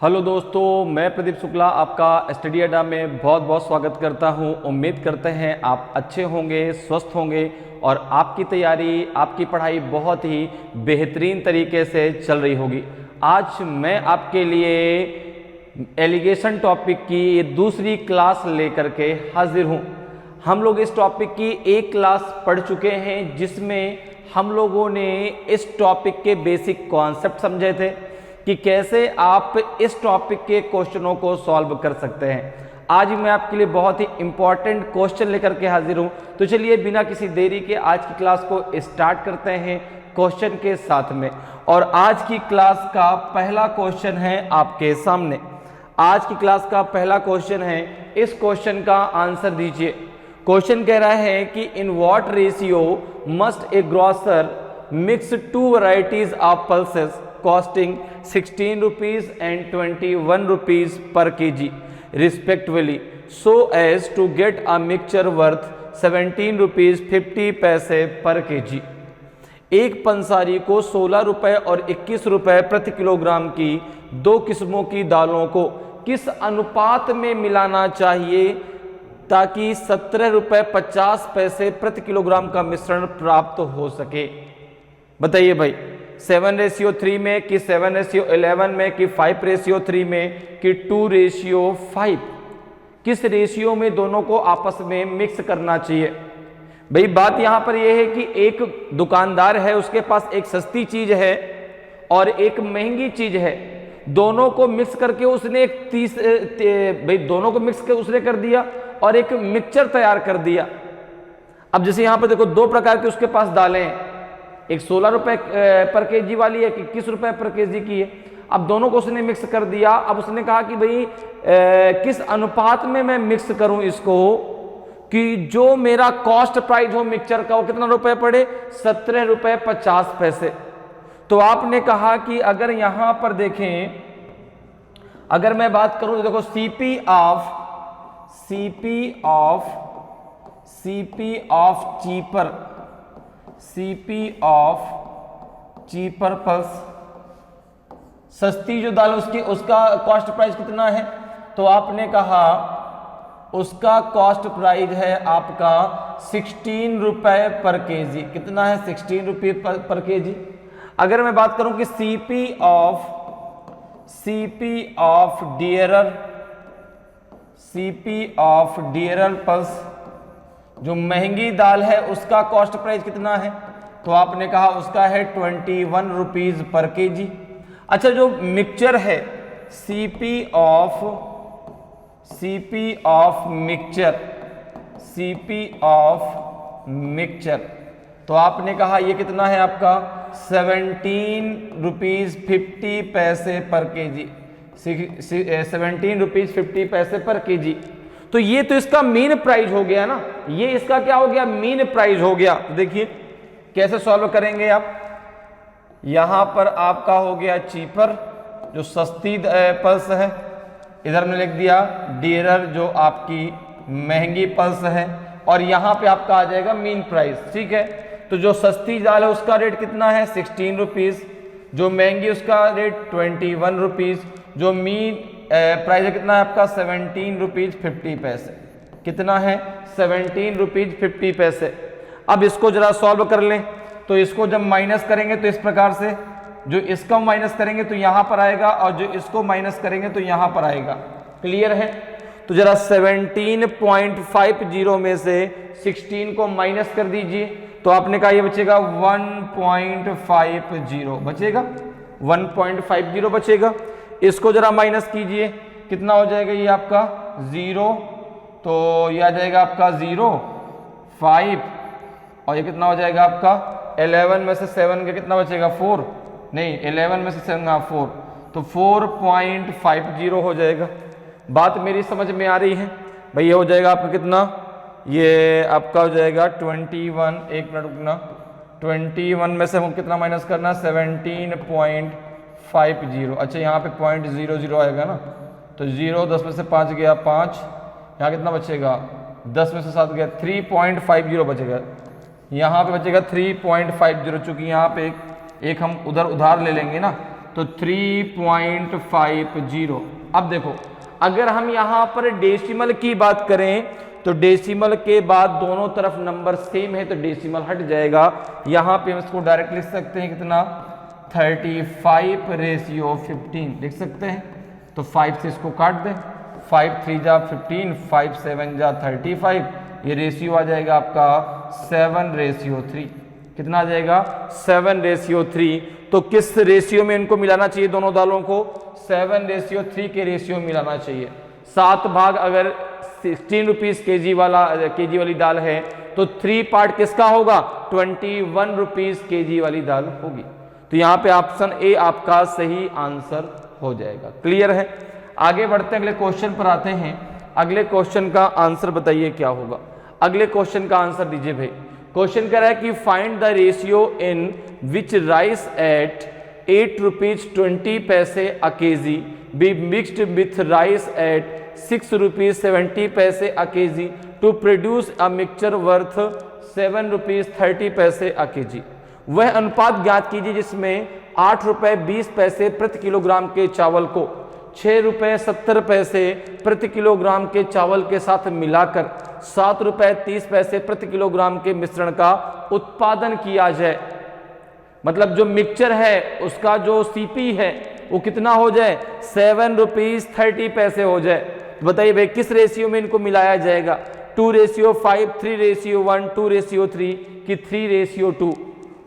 Hello दोस्तों, मैं प्रदीप शुक्ला आपका स्टडी अड्डा में बहुत बहुत स्वागत करता हूं। उम्मीद करते हैं आप अच्छे होंगे, स्वस्थ होंगे और आपकी तैयारी, आपकी पढ़ाई बहुत ही बेहतरीन तरीके से चल रही होगी। आज मैं आपके लिए एलिगेशन टॉपिक की दूसरी क्लास लेकर के हाजिर हूं। हम लोग इस टॉपिक की एक क्लास पढ़ चुके हैं जिसमें हम लोगों ने इस टॉपिक के बेसिक कॉन्सेप्ट समझे थे कि कैसे आप इस टॉपिक के क्वेश्चनों को सॉल्व कर सकते हैं। आज मैं आपके लिए बहुत ही इंपॉर्टेंट क्वेश्चन लेकर के हाजिर हूं। तो चलिए बिना किसी देरी के आज की क्लास को स्टार्ट करते हैं क्वेश्चन के साथ में। और आज की क्लास का पहला क्वेश्चन है आपके सामने। आज की क्लास का पहला क्वेश्चन है, इस क्वेश्चन का आंसर दीजिए। क्वेश्चन कह रहा है कि in what ratio must a grocer mix two varieties of pulses costing 16 rupees and 21 rupees per kg respectively so as to get a mixture worth 17 rupees 50 पैसे per kg। एक पंसारी को 16 रुपए और 21 रुपए प्रति किलोग्राम की दो किस्मों की दालों को किस अनुपात में मिलाना चाहिए ताकि 17 रुपए 50 पैसे प्रति किलोग्राम का मिश्रण प्राप्त हो सके। बताइए भाई, 7:3 में कि 7:11 में कि 5:3 में कि 2:5, किस रेशियो में दोनों को आपस में मिक्स करना चाहिए। भाई बात यहां पर यह है कि एक दुकानदार है, उसके पास एक सस्ती चीज है और एक महंगी चीज है। दोनों को मिक्स करके उसने दोनों को मिक्स कर उसने कर दिया और एक मिक्सचर तैयार कर दिया। अब जैसे यहां पर देखो, दो प्रकार के उसके पास दालें हैं, एक 16 रुपए पर केजी वाली है, 21 रुपए पर केजी की है। अब दोनों को उसने मिक्स कर दिया। अब उसने कहा कि भाई किस अनुपात में मैं मिक्स करूं इसको कि जो मेरा कॉस्ट प्राइस हो मिक्सचर का वो कितना रुपए पड़े, 17 रुपए 50 पैसे। तो आपने कहा कि अगर यहां पर देखें, अगर मैं बात करूं तो देखो सीपी ऑफ चीपर पल्स, सस्ती जो दाल उसका कॉस्ट प्राइस कितना है, तो आपने कहा उसका कॉस्ट प्राइस है आपका 16 रुपए पर केजी। कितना है? 16 रुपये पर केजी। अगर मैं बात करूं कि सीपी ऑफ डियरर पल्स, जो महंगी दाल है उसका कॉस्ट प्राइस कितना है, तो आपने कहा उसका है 21 रुपीज पर केजी। अच्छा, जो मिक्सचर है सीपी ऑफ मिक्सचर, तो आपने कहा ये कितना है आपका 17 rupees 50 paise per KG, 17 rupees 50 paise per KG. तो ये तो इसका मीन प्राइस हो गया ना, ये इसका क्या हो गया, मीन प्राइस हो गया। तो देखिए कैसे सॉल्व करेंगे आप। यहां पर आपका हो गया चीपर, जो सस्ती पल्स है, इधर में लिख दिया डियरर जो आपकी महंगी पल्स है, और यहां पे आपका आ जाएगा मीन प्राइस। ठीक है, तो जो सस्ती दाल है उसका रेट कितना है 16 रुपीज, जो महंगी उसका रेट 21 रुपीज, जो मीन प्राइस है कितना है आपका 17 रुपीज 50 पैसे। कितना है? 17 रुपीज 50 पैसे। अब इसको जरा सॉल्व कर लें, तो इसको जब माइनस करेंगे तो इस प्रकार से, जो इसका माइनस करेंगे तो यहां पर आएगा और जो इसको माइनस करेंगे तो यहां पर आएगा। क्लियर है? तो जरा 17.50 में से 16 को माइनस कर दीजिए, तो आपने कहा ये बचेगा 1.50 बचेगा, 1.50 बचेगा। इसको जरा माइनस कीजिए, कितना हो जाएगा ये आपका 0, तो ये आ जाएगा आपका 0.5, और ये कितना हो जाएगा आपका 11 में से 7 का कितना बचेगा 4, नहीं 11 में से 7 का 4, तो 4.50 हो जाएगा। बात मेरी समझ में आ रही है भाई? ये हो जाएगा आपका कितना, ये आपका हो जाएगा 21, एक मिनट रुकना, 21 में से हम कितना माइनस करना, 17.50। अच्छा, यहाँ पे 0.00 आएगा ना, तो 0, 10 में से 5 गया 5, यहाँ कितना बचेगा 10 में से 7 गया 3.50 बचेगा। यहाँ पे बचेगा 3.50, चूंकि यहाँ पे एक हम उधर उधार ले लेंगे ना, तो 3.50। अब देखो अगर हम यहाँ पर डेसिमल की बात करें तो डेसिमल के बाद दोनों तरफ नंबर सेम है तो डेसिमल हट जाएगा। यहाँ पे हम इसको डायरेक्ट लिख सकते हैं कितना 35:15 लिख सकते हैं। तो 5 से इसको काट दें, 5 3 जा 15, 5 7 जा 35, ये रेशियो आ जाएगा आपका 7:3। कितना आ जाएगा 7:3। तो किस रेशियो में इनको मिलाना चाहिए दोनों दालों को 7:3 के रेशियो में मिलाना चाहिए। 7 भाग अगर 16 रुपीज केजी वाली दाल है तो 3 पार्ट किसका होगा 21 रुपीज केजी वाली दाल होगी। तो यहाँ पे ऑप्शन ए आपका सही आंसर हो जाएगा। क्लियर है। आगे बढ़ते हैं, अगले क्वेश्चन पर आते हैं। अगले क्वेश्चन का आंसर बताइए क्या होगा। अगले क्वेश्चन का आंसर दीजिए भाई। क्वेश्चन कह रहा है कि find the ratio in which rice at 8 rupees 20 paise a KG be mixed with rice at 6 rupees 70 paise a KG to produce a mixture worth 7 rupees 30 paise a KG. वह अनुपात ज्ञात कीजिए जिसमें 8 रुपए 20 पैसे प्रति किलोग्राम के चावल को 6 रुपए 70 पैसे प्रति किलोग्राम के चावल के साथ मिलाकर 7 रुपए 30 पैसे प्रति किलोग्राम के मिश्रण का उत्पादन किया जाए। मतलब जो मिक्सचर है उसका जो सीपी है वो कितना हो जाए 7 रुपीज 30 पैसे हो जाए। तो बताइए भाई किस रेशियो में इनको मिलाया जाएगा 2:5, 3:1, 2:3 कि 3:2।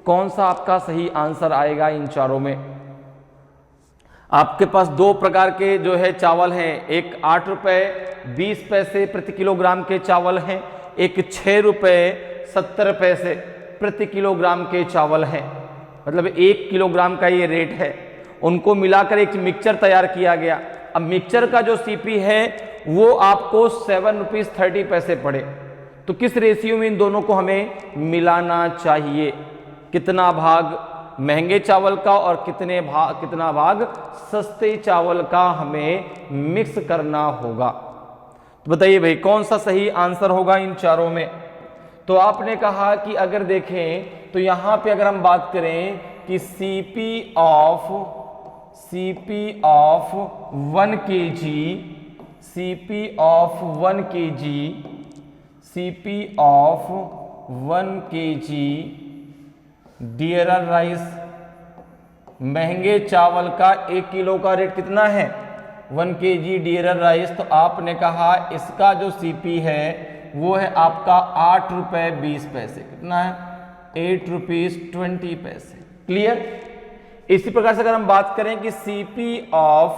कौन सा आपका सही आंसर आएगा इन चारों में। आपके पास दो प्रकार के जो है चावल हैं, एक 8 रुपए 20 पैसे प्रति किलोग्राम के चावल हैं, एक 6 रुपए 70 पैसे प्रति किलोग्राम के चावल हैं। मतलब 1 किलोग्राम का ये रेट है। उनको मिलाकर एक मिक्सचर तैयार किया गया। अब मिक्सचर का जो सीपी है वो आपको 7 रुपीज 30 पैसे पड़े। तो किस रेशियो में इन दोनों को हमें मिलाना चाहिए, कितना भाग महंगे चावल का और कितना भाग सस्ते चावल का हमें मिक्स करना होगा। तो बताइए भाई कौन सा सही आंसर होगा इन चारों में। तो आपने कहा कि अगर देखें तो यहां पे अगर हम बात करें कि CP of 1 KG dearer rice, महंगे चावल का 1 किलो का रेट कितना है 1 केजी डियरर राइस। तो आपने कहा इसका जो सीपी है वो है आपका 8 रुपए 20 पैसे। कितना है 8 रुपीज 20 पैसे। क्लियर। इसी प्रकार से अगर हम बात करें कि CP of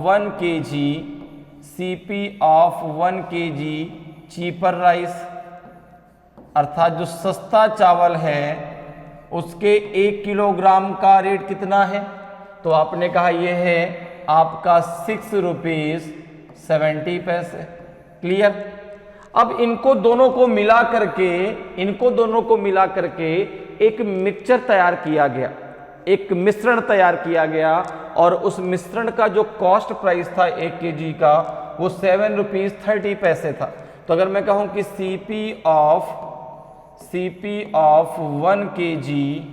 1 KG cheaper rice, अर्थात जो सस्ता चावल है उसके 1 किलोग्राम का रेट कितना है। तो आपने कहा ये है आपका 6 रुपीज 70 पैसे। क्लियर। अब इनको दोनों को मिला करके एक मिक्सचर तैयार किया गया, एक मिश्रण तैयार किया गया और उस मिश्रण का जो कॉस्ट प्राइस था 1 केजी का वो 7 रुपीज 30 पैसे था। तो अगर मैं कहूं कि सीपी ऑफ 1 केजी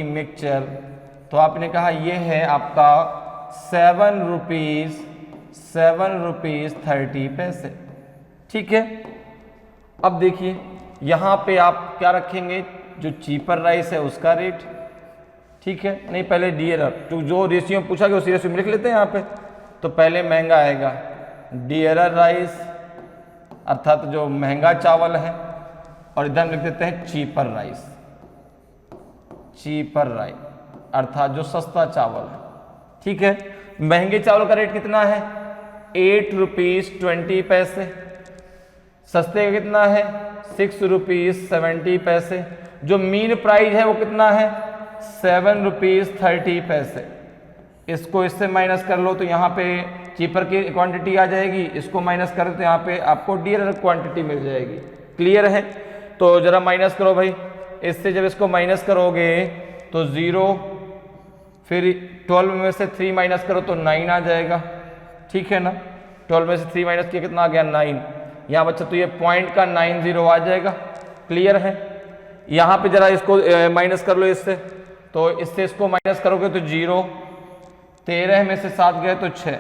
मिक्सचर, तो आपने कहा ये है आपका 7 रुपीज 30 पैसे। ठीक है। अब देखिए यहां पे आप क्या रखेंगे, जो चीपर राइस है उसका रेट। ठीक है। नहीं पहले डियरर, तो जो रेशियो पूछा गया उसी रेशियो में लिख लेते हैं यहाँ पे। तो पहले महंगा आएगा डियरर राइस, अर्थात जो महंगा चावल है, और इधर हम लिख देते हैं चीपर राइस, अर्थात जो सस्ता चावल है। ठीक है। महंगे चावल का रेट कितना है 8 रुपीज 20 पैसे, सस्ते का कितना है 6 रुपीज 70 पैसे, जो मीन प्राइस है वो कितना है 7 रुपीज 30 पैसे। इसको इससे माइनस कर लो तो यहाँ पे चीपर की क्वांटिटी आ जाएगी, इसको माइनस करें तो यहाँ पे आपको डियरर क्वांटिटी मिल जाएगी। क्लियर है। तो जरा माइनस करो भाई, इससे जब इसको माइनस करोगे तो 0, फिर 12 में से 3 माइनस करो तो 9 आ जाएगा। ठीक है ना। 12 में से 3 माइनस किया कितना आ गया 9। यहाँ बच्चा तो ये पॉइंट का 90 आ जाएगा। क्लियर है। यहाँ पे जरा इसको माइनस कर लो इससे, तो इससे इसको माइनस करोगे तो 0, 13 में से 7 गए तो 6,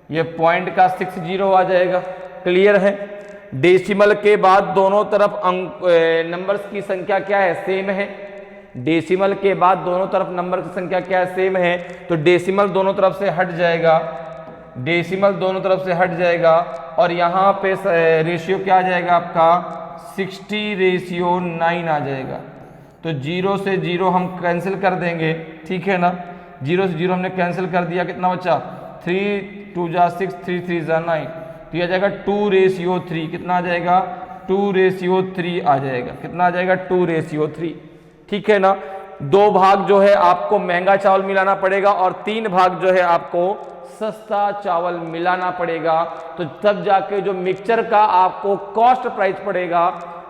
ये पॉइंट का 60 आ जाएगा। क्लियर है। डेसिमल के बाद दोनों तरफ अंक नंबर्स की संख्या क्या है, सेम है। डेसिमल के बाद दोनों तरफ नंबर की संख्या क्या है, सेम है। तो डेसिमल दोनों तरफ से हट जाएगा, डेसिमल दोनों तरफ से हट जाएगा, और यहाँ पे रेशियो क्या आ जाएगा आपका 60:9 आ जाएगा। तो 0 से 0 हम कैंसिल कर देंगे, ठीक है ना। 0 से 0 हमने कैंसिल कर दिया, कितना बचा 3 2 जा 6 3 3 जा 9, तो यह आ जाएगा 2:3। कितना आ जाएगा 2:3 आ जाएगा। कितना आ जाएगा 2:3। ठीक है ना। 2 भाग जो है आपको महंगा चावल मिलाना पड़ेगा और 3 भाग जो है आपको सस्ता चावल मिलाना पड़ेगा। तो तब जाके जो मिक्सचर का आपको कॉस्ट प्राइस पड़ेगा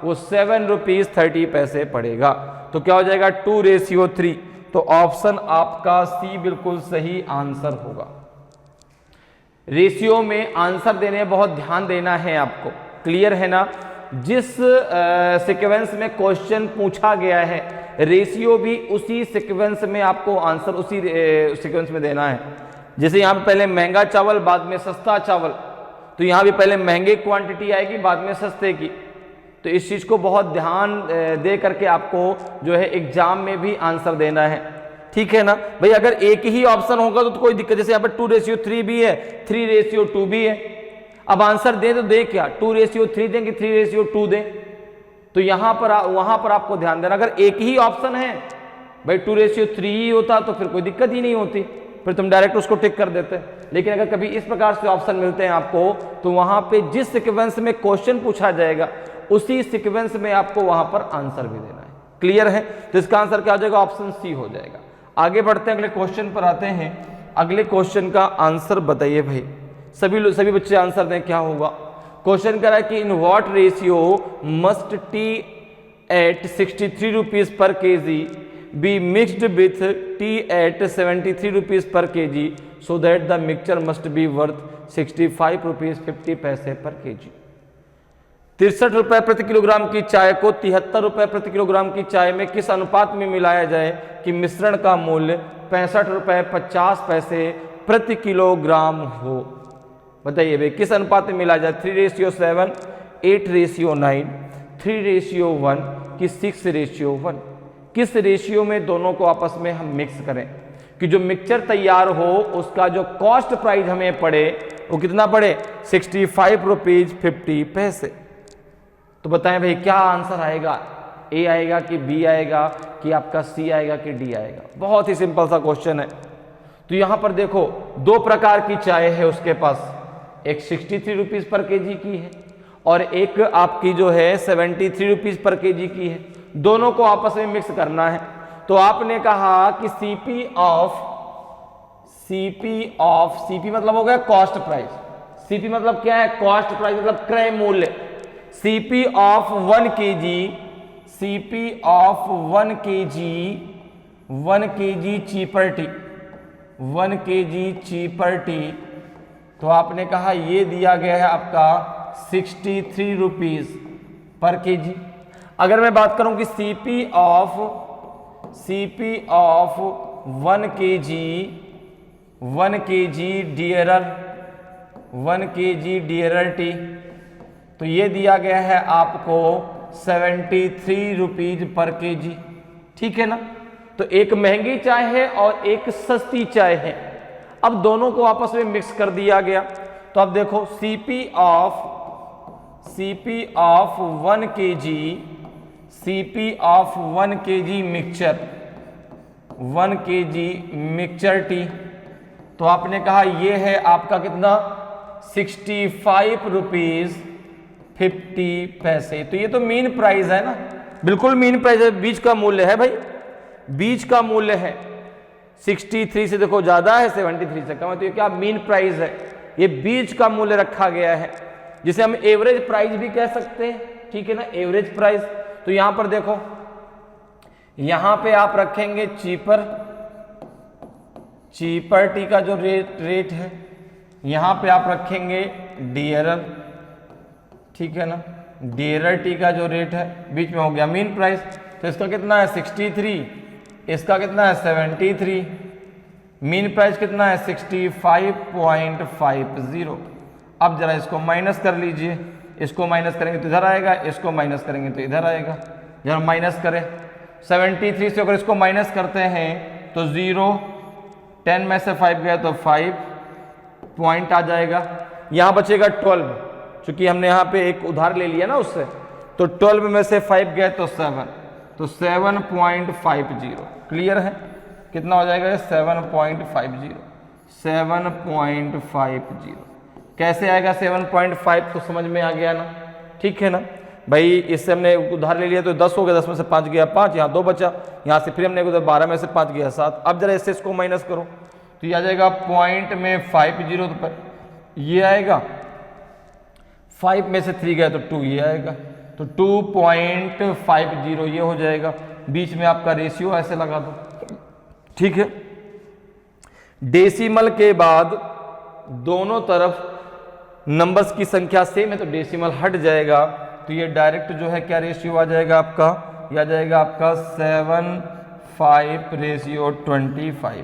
वो 7 रुपीज 30 पैसे पड़ेगा। तो क्या हो जाएगा 2:3। तो ऑप्शन आपका सी बिल्कुल सही आंसर होगा। रेशियो में आंसर देने में बहुत ध्यान देना है आपको। क्लियर है ना। जिस सीक्वेंस में क्वेश्चन पूछा गया है, रेशियो भी उसी सीक्वेंस में आपको आंसर उसी सीक्वेंस में देना है। जैसे यहाँ पे पहले महंगा चावल बाद में सस्ता चावल, तो यहाँ भी पहले महंगे क्वांटिटी आएगी बाद में सस्ते की। तो इस चीज़ को बहुत ध्यान दे करके आपको जो है एग्जाम में भी आंसर देना है। ठीक है ना भाई। अगर एक ही ऑप्शन होगा तो कोई दिक्कत, जैसे यहाँ पर 2:3 भी है, 3:2 भी है। अब आंसर दे तो दे क्या, 2:3 दें कि 3:2 दें। तो यहाँ पर वहां पर आपको ध्यान देना। अगर एक ही ऑप्शन है भाई 2:3 ही होता तो फिर कोई दिक्कत ही नहीं होती, फिर तुम डायरेक्ट उसको टिक कर देते। लेकिन अगर कभी इस प्रकार से ऑप्शन मिलते हैं आपको, तो वहां पे जिस सीक्वेंस में क्वेश्चन पूछा जाएगा उसी सीक्वेंस में आपको वहां पर आंसर भी देना है। क्लियर है। तो इसका आंसर क्या हो जाएगा, ऑप्शन सी हो जाएगा। आगे बढ़ते हैं, अगले क्वेश्चन पर आते हैं। अगले क्वेश्चन का आंसर बताइए भाई। सभी बच्चे आंसर दें, क्या होगा। क्वेश्चन कह रहा है कि in what ratio must tea at 63 rupees per kg be mixed with tea at 73 rupees per KG so that the mixture must be worth 65 rupees 50 paise per KG. 63 रुपए प्रति किलोग्राम की चाय को 73 रुपए प्रति किलोग्राम की चाय में किस अनुपात में मिलाया जाए कि मिश्रण का मूल्य 65 रुपए 50 पैसे प्रति किलोग्राम हो। बताइए भाई किस अनुपात में मिलाया जाए, 3:7, 8:9, 3:1 कि 6:1। किस रेशियो में दोनों को आपस में हम मिक्स करें कि जो मिक्सचर तैयार हो उसका जो कॉस्ट प्राइस हमें पड़े वो कितना पड़े, 65 रुपीज 50 पैसे। तो बताएं भाई क्या आंसर आएगा, ए आएगा कि बी आएगा कि आपका सी आएगा कि डी आएगा। बहुत ही सिंपल सा क्वेश्चन है। तो यहां पर देखो 2 प्रकार की चाय है उसके पास, एक 63 रुपीज पर केजी की है और एक आपकी जो है 73 रुपीज पर केजी की है। दोनों को आपस में मिक्स करना है। तो आपने कहा कि सीपी मतलब हो गया कॉस्ट प्राइस। सीपी मतलब क्या है, कॉस्ट प्राइस मतलब क्रय मूल्य। CP of 1 KG, CP of 1 KG cheaper T, 1 KG cheaper T. तो आपने कहा ये दिया गया है आपका 63 रुपीज पर केजी। अगर मैं बात करूं कि CP of 1 KG dearer T, तो ये दिया गया है आपको 73 रुपीज पर केजी। ठीक है ना। तो एक महंगी चाय है और एक सस्ती चाय है। अब दोनों को आपस में मिक्स कर दिया गया। तो अब देखो CP of 1 KG mixture, 1 KG mixture T. तो आपने कहा ये है आपका कितना 65 रुपीज 50 पैसे। तो ये तो मीन प्राइस है ना, बिल्कुल मीन प्राइस है, बीच का मूल्य है भाई, बीच का मूल्य है। 63 से देखो ज्यादा है, 73 से कम है, तो ये क्या मीन प्राइस है, ये बीच का मूल्य रखा गया है, जिसे हम एवरेज प्राइस भी कह सकते हैं। ठीक है ना, एवरेज प्राइस। तो यहां पर देखो, यहां पे आप रखेंगे चीपर टी का जो रेट है, यहां पे आप रखेंगे डियरर ठीक है ना। DRT का जो रेट है बीच में हो गया मीन प्राइस, तो इसका कितना है 63, इसका कितना है 73, मीन प्राइस कितना है 65.50। अब जरा इसको माइनस कर लीजिए, इसको माइनस करेंगे तो इधर आएगा, इसको माइनस करेंगे तो इधर आएगा। जरा माइनस करें 73 से, अगर इसको माइनस करते हैं तो 0, 10 में से 5 गया तो 5 पॉइंट आ जाएगा। यहाँ बचेगा 12, चूंकि हमने यहाँ पे एक उधार ले लिया ना उससे, तो 12 में से 5 गए तो 7, तो 7.50। क्लियर है, कितना हो जाएगा 7.50, 7.50। कैसे आएगा 7.5, तो समझ में आ गया ना, ठीक है ना भाई। इससे हमने उधार ले लिया तो 10 हो गया, 10 में से 5 गया 5, यहाँ 2 बचा, यहाँ से फिर हमने 12 में से 5 गया 7। अब जरा इससे इसको माइनस करो तो ये आ जाएगा पॉइंट में 50, तो ये आएगा, 5 में से 3 गया तो 2, ये आएगा, तो 2.50 ये हो जाएगा। बीच में आपका रेशियो ऐसे लगा दो, ठीक है। डेसिमल के बाद दोनों तरफ नंबर्स की संख्या सेम है तो डेसिमल हट जाएगा, तो ये डायरेक्ट जो है क्या रेशियो आ जाएगा आपका, ये आ जाएगा आपका 7:5:25।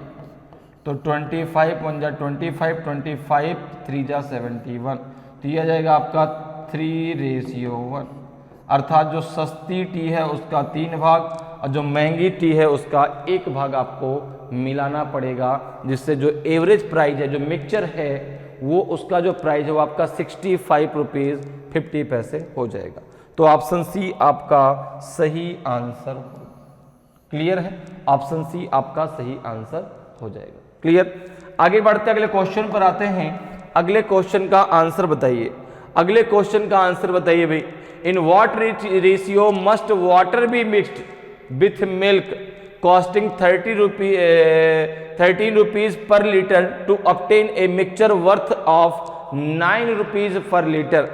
तो 25 1 जा 25, 25 3 जा 71, तो ये आ जाएगा आपका 3:1। अर्थात जो सस्ती टी है उसका 3 भाग और जो महंगी टी है उसका 1 भाग आपको मिलाना पड़ेगा, जिससे जो एवरेज प्राइस है, जो मिक्सचर है, वो उसका जो प्राइस है वो आपका 65 रुपीज़ 50 पैसे हो जाएगा। तो ऑप्शन सी आपका सही आंसर हो। क्लियर है, ऑप्शन सी आपका सही आंसर हो जाएगा। क्लियर, आगे बढ़ते अगले क्वेश्चन पर आते हैं। अगले क्वेश्चन का आंसर बताइए, अगले क्वेश्चन का आंसर बताइए भाई। In what ratio must water be mixed with milk costing 13 rupees per litre to obtain a mixture worth of 9 rupees per litre.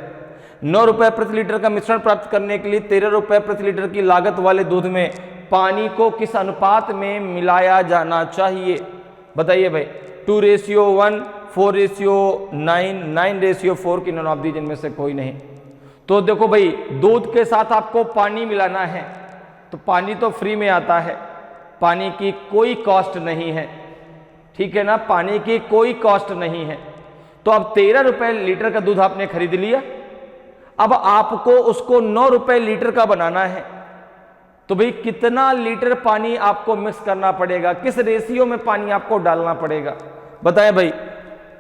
9 रुपए प्रति लीटर का मिश्रण प्राप्त करने के लिए 13 रुपए प्रति लीटर की लागत वाले दूध में पानी को किस अनुपात में मिलाया जाना चाहिए? बताइए भाई। 2:1, 4:9, 9:4 की नॉन ऑफ दीज इनमें से कोई नहीं। तो देखो भाई, दूध के साथ आपको पानी मिलाना है, तो पानी तो फ्री में आता है, पानी की कोई कॉस्ट नहीं है, ठीक है ना, पानी की कोई कॉस्ट नहीं है। तो अब 13 रुपए लीटर का दूध आपने खरीद लिया, अब आपको उसको 9 रुपए लीटर का बनाना है, तो भाई कितना लीटर पानी आपको मिक्स करना पड़ेगा, किस रेशियो में पानी आपको डालना पड़ेगा? बताएं भाई।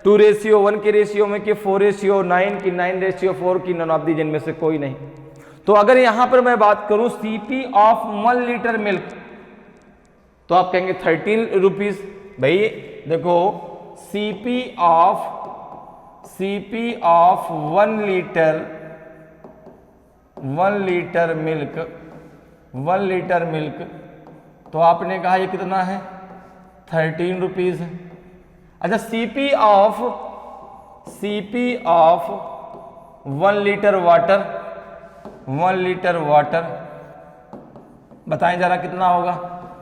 2:1 के रेशियो में कि 4:9 की 9:4 की नॉन ऑफ दीज इनमें से कोई नहीं। तो अगर यहां पर मैं बात करूं सीपी ऑफ 1 लीटर मिल्क, तो आप कहेंगे 13 रुपीज। भाई देखो, सीपी ऑफ 1 लीटर मिल्क, तो आपने कहा ये कितना है? 13 रुपीज है। अच्छा, सीपी ऑफ 1 लीटर वाटर, बताएं जरा कितना होगा?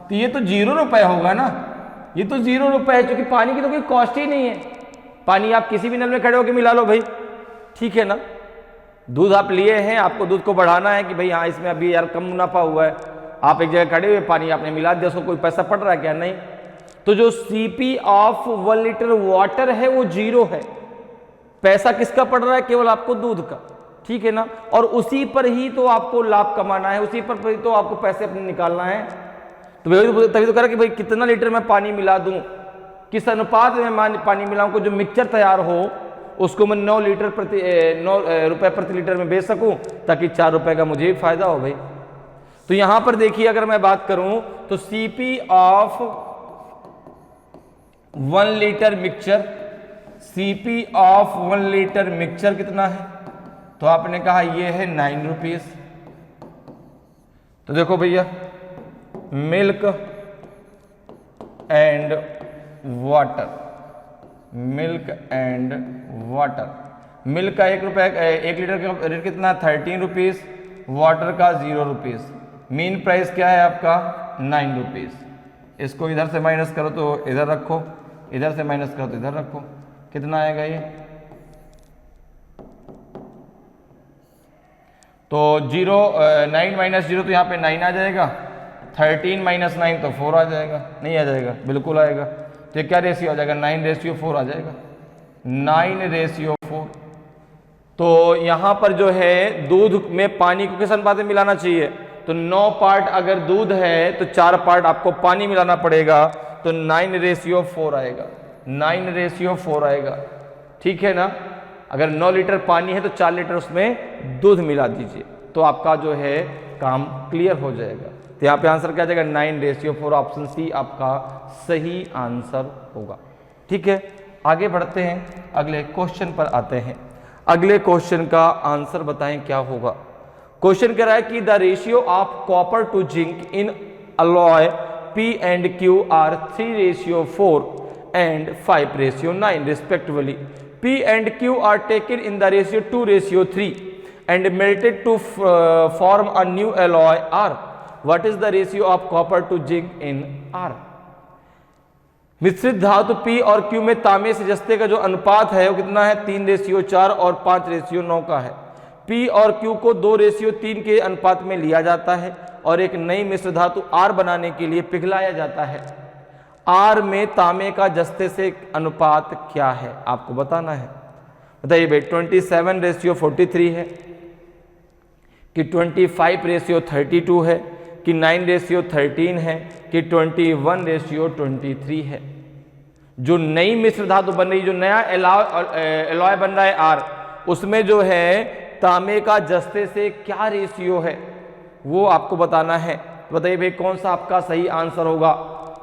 तो ये तो 0 रुपए होगा ना, ये तो 0 रुपए है, क्योंकि पानी की तो कोई कॉस्ट ही नहीं है। पानी आप किसी भी नल में खड़े होकर मिला लो भाई, ठीक है ना। दूध आप लिए हैं, आपको दूध को बढ़ाना है कि भाई हाँ इसमें अभी यार कम मुनाफा हुआ है, आप एक जगह खड़े हुए, पानी आपने मिला दिया, उसको कोई पैसा पड़ रहा है क्या? नहीं। तो जो सीपी ऑफ 1 लीटर वाटर है वो 0 है, पैसा किसका पड़ रहा है? केवल आपको दूध का, ठीक है ना। और उसी पर ही तो आपको लाभ कमाना है, उसी पर ही तो आपको पैसे अपने निकालना है। तो तभी तो कह रहा कि भाई कितना लीटर में पानी मिला दूं, किस अनुपात में पानी मिलाऊं, जो मिक्सचर तैयार हो उसको मैं 9 रुपए प्रति लीटर में बेच सकूं, ताकि 4 रुपए का मुझे भी फायदा हो भाई। तो यहां पर देखिए, अगर मैं बात करूं तो CP of 1 litre mixture, CP of 1 litre mixture कितना है? तो आपने कहा ये है 9 रुपीज। तो देखो भैया, मिल्क एंड वाटर, मिल्क का 1 लीटर का रेट कितना है? 13 रुपीज। वाटर का 0 रुपीज। मीन प्राइस क्या है आपका? 9 रुपीज। इसको इधर से माइनस करो तो इधर रखो, इधर से माइनस करो तो इधर रखो, कितना आएगा ये? तो 9 माइनस 0 तो यहाँ पे 9 आ जाएगा, 13 माइनस 9 तो 4 आ जाएगा, नहीं आ जाएगा, बिल्कुल आएगा। तो ये क्या रेशियो आ जाएगा, 9:4 आ जाएगा, 9:4। तो यहाँ पर जो है दूध में पानी को किस अनुपात में मिलाना चाहिए, तो 9 पार्ट अगर दूध है तो 4 पार्ट आपको पानी मिलाना पड़ेगा, तो 9:4 आएगा, 9:4 आएगा, ठीक है ना। अगर 9 लीटर पानी है तो 4 लीटर उसमें दूध मिला दीजिए, तो आपका जो है काम क्लियर हो जाएगा। तो यहाँ पे आंसर क्या आ जाएगा, 9:4, ऑप्शन सी आपका सही आंसर होगा। ठीक है, आगे बढ़ते हैं, अगले क्वेश्चन पर आते हैं। अगले क्वेश्चन का आंसर बताएं क्या होगा। क्वेश्चन कह रहा है कि the ratio of copper two zinc in alloy P and Q are 3:4 and 5:9 respectively. P and Q are taken in the ratio 2:3 and melted to form a new alloy R. What is the ratio of copper to zinc in R? मिश्रित धातु P और Q में तांबे से जस्ते का जो अनुपात है वो कितना है, 3:4 और 5:9 का है। P और Q को 2:3 के अनुपात में लिया जाता है और एक नई मिश्र धातु R बनाने के लिए पिघलाया जाता है। R में तांबे का जस्ते से अनुपात क्या है, आपको बताना है। बताइए भाई, 27:43 है कि 25:32 है कि 9:13 है कि 21:23 है। जो नई मिश्र धातु बन रही, जो नया एलॉय बन रहा है R, उसमें जो है तांबे का जस्ते से क्या रेशियो है वो आपको बताना है। तो बताइए भाई, कौन सा आपका सही आंसर होगा,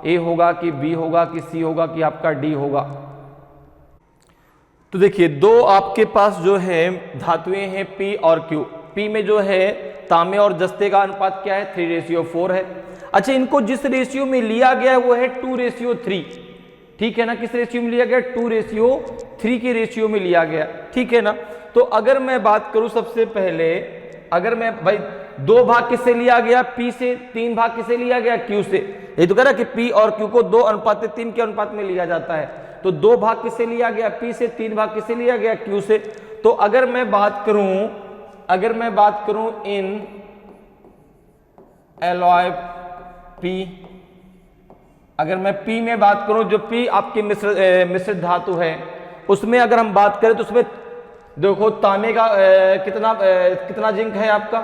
ए होगा कि बी होगा कि सी होगा कि आपका डी होगा। तो देखिए, दो आपके पास जो है धातुएं हैं P और Q। P में जो है तांबे और जस्ते का अनुपात क्या है, 3:4 है। अच्छा, इनको जिस रेशियो में लिया गया है वो है 2:3, ठीक है ना। किस रेशियो में लिया गया, 2:3 के रेशियो में लिया गया, ठीक है ना। तो अगर मैं बात करूं सबसे पहले, अगर मैं भाई 2 भाग किससे लिया गया, P से, 3 भाग किससे लिया गया, Q से। ये तो कह रहा है कि P और Q को 2:3 के अनुपात में लिया जाता है। तो 2 भाग किससे लिया गया, P से, 3 भाग किससे लिया गया, Q से। तो अगर मैं बात करूं इन एलॉय P, अगर मैं P में बात करूं, जो P आपकी मिश्रित धातु है, उसमें अगर हम बात करें तो उसमें देखो तांबे का कितना जिंक है आपका,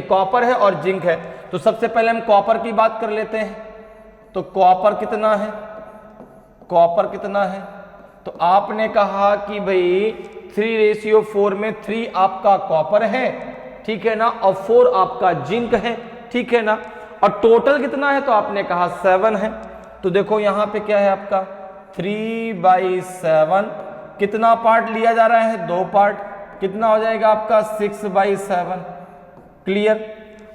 कॉपर है और जिंक है। तो सबसे पहले हम कॉपर की बात कर लेते हैं। तो कॉपर कितना है, कॉपर कितना है, तो आपने कहा कि भाई 3:4 में 3 आपका कॉपर है, ठीक है ना, और 4 आपका जिंक है, ठीक है ना। और टोटल कितना है, तो आपने कहा 7 है। तो देखो यहाँ पे क्या है आपका 3/7, कितना पार्ट लिया जा रहा है, 2 पार्ट, कितना हो जाएगा आपका 6/7। क्लियर।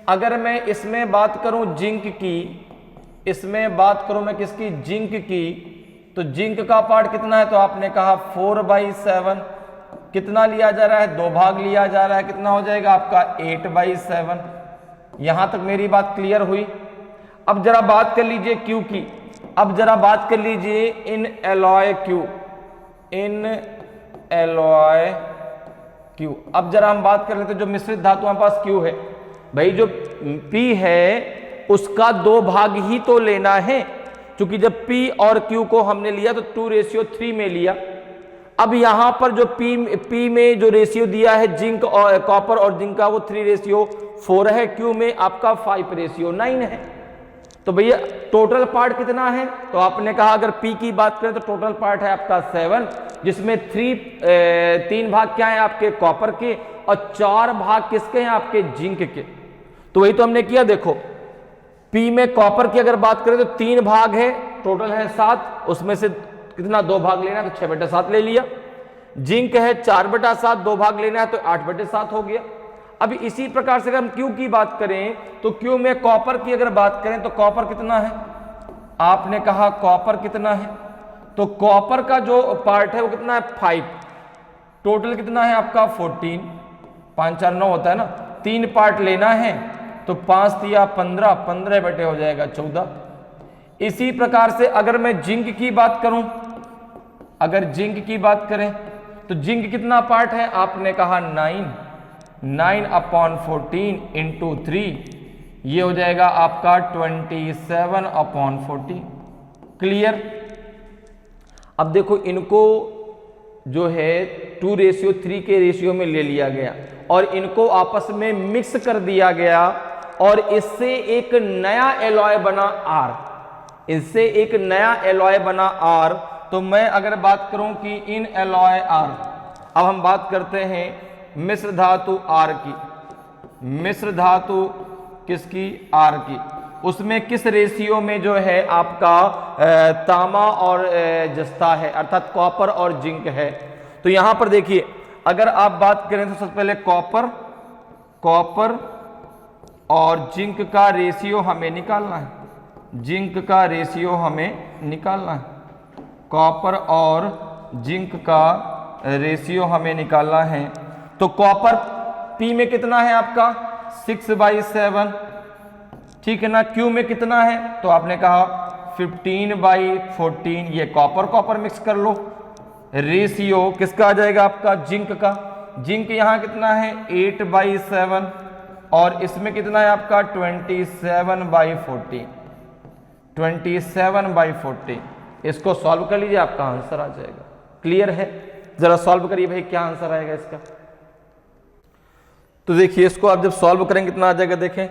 अगर मैं इसमें बात करूं जिंक की, इसमें बात करूं मैं किसकी, जिंक की, तो जिंक का पार्ट कितना है, तो आपने कहा 4/7। कितना लिया जा रहा है, 2 भाग लिया जा रहा है, कितना हो जाएगा आपका 8/7। यहां तक मेरी बात क्लियर हुई। अब जरा बात कर लीजिए Q की, अब जरा बात कर लीजिए इन एलॉय Q, इन एलॉय Q। अब जरा हम बात कर लेते हैं जो मिश्रित धातु हमारे पास Q है। भाई जो P है उसका 2 भाग ही तो लेना है, क्योंकि जब P और Q को हमने लिया तो 2:3 में लिया। अब यहां पर जो P में जो रेशियो दिया है जिंक और कॉपर और जिंक का, वो 3:4 है। Q में आपका 5:9 है। तो भैया टोटल पार्ट कितना है, तो आपने कहा अगर P की बात करें तो टोटल पार्ट है आपका 7, जिसमें 3 भाग क्या है आपके कॉपर के और 4 भाग किसके हैं आपके जिंक के। तो वही तो हमने किया। देखो P में कॉपर की अगर बात करें तो 3 भाग है, टोटल है 7, उसमें से कितना 2 भाग लेना है तो 6/7 ले लिया। जिंक है 4/7, 2 भाग लेना है तो 8/7 हो गया। अब इसी प्रकार से अगर हम Q की बात करें तो Q में कॉपर की अगर बात करें तो कॉपर कितना है, आपने कहा कॉपर कितना है, तो कॉपर का जो पार्ट है वो कितना है 5। टोटल कितना है आपका 14, 5 4 9 होता है ना, 3 पार्ट लेना है तो 5 या 15, 15 बटे हो जाएगा 14। इसी प्रकार से अगर मैं जिंक की बात करूं, अगर जिंक की बात करें तो जिंक कितना पार्ट है, आपने कहा 9, 9/14 इंटू 3, ये हो जाएगा आपका 27/14। क्लियर। अब देखो इनको जो है 2:3 के रेशियो में ले लिया गया और इनको आपस में मिक्स कर दिया गया और इससे एक नया एलॉय बना R, इससे एक नया एलॉय बना R। तो मैं अगर बात करूं कि इन एलॉय R, अब हम बात करते हैं मिश्र धातु R की, मिश्र धातु किसकी? R की। उसमें किस रेशियो में जो है आपका तांबा और जस्ता है, अर्थात कॉपर और जिंक है। तो यहां पर देखिए अगर आप बात करें तो सबसे पहले कॉपर और जिंक का रेशियो हमें निकालना है, जिंक का रेशियो हमें निकालना है, कॉपर और जिंक का रेशियो हमें निकालना है। तो कॉपर P में कितना है आपका? 6/7, ठीक है ना। Q में कितना है? तो आपने कहा 15/14, ये कॉपर मिक्स कर लो। रेशियो किसका आ जाएगा आपका? जिंक का। जिंक यहां कितना है? 8/7 और इसमें कितना है आपका? 27/14, 27/14। इसको सॉल्व कर लीजिए, आपका आंसर आ जाएगा। क्लियर है? जरा सॉल्व करिए भाई, क्या आंसर आएगा इसका। तो देखिए इसको आप जब सॉल्व करेंगे कितना आ जाएगा, देखें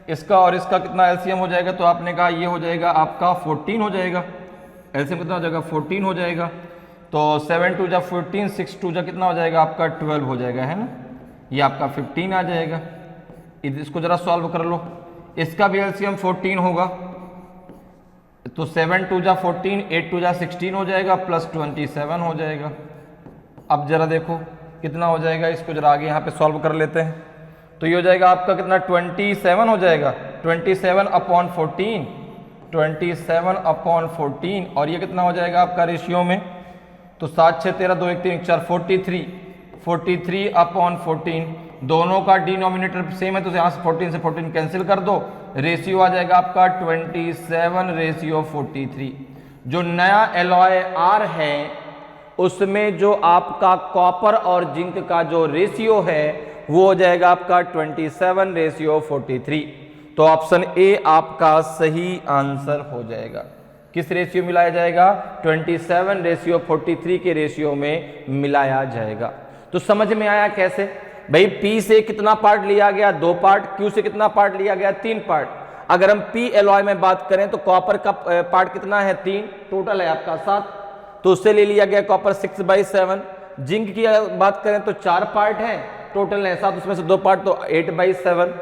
इसका और इसका कितना एलसीएम हो जाएगा। तो आपने कहा ये हो जाएगा आपका 14 हो जाएगा। एलसीएम कितना हो जाएगा? 14 हो जाएगा। तो 7 2 जा 14, 6 2 जा कितना हो जाएगा आपका? 12 हो जाएगा, है ना। ये आपका 15 आ जाएगा। इसको जरा सॉल्व कर लो। इसका भी एलसीएम 14 होगा। तो 7 2 जा 14, 8 2 जा 16 हो जाएगा, प्लस 27 हो जाएगा। अब जरा देखो कितना हो जाएगा, इसको जरा आगे यहाँ पे सॉल्व कर लेते हैं। तो ये हो जाएगा आपका कितना? 27 हो जाएगा, 27/14, 27/14। और ये कितना हो जाएगा आपका रेशियो में? तो 7 6 13 2 1 3 4 43/14। दोनों का डिनोमिनेटर सेम है तो यहाँ से 14 से 14 कैंसिल कर दो। रेशियो आ जाएगा आपका 27/43। जो नया एलॉय R है उसमें जो आपका कॉपर और जिंक का जो रेशियो है वो हो जाएगा आपका 27/43। तो ऑप्शन ए आपका सही आंसर हो जाएगा। किस रेशियो मिलाया जाएगा? 27/43 के रेशियो में मिलाया जाएगा। तो समझ में आया कैसे भाई? P से कितना पार्ट लिया गया? 2 पार्ट। Q से कितना पार्ट लिया गया? 3 पार्ट। अगर हम P एलॉय में बात करें तो कॉपर का पार्ट कितना है? 3, टोटल है आपका 7, तो उससे ले लिया गया कॉपर 6/7। जिंक की बात करें तो 4 पार्ट है, टोटल है 7, उसमें से 2 पार्ट तो 8/7।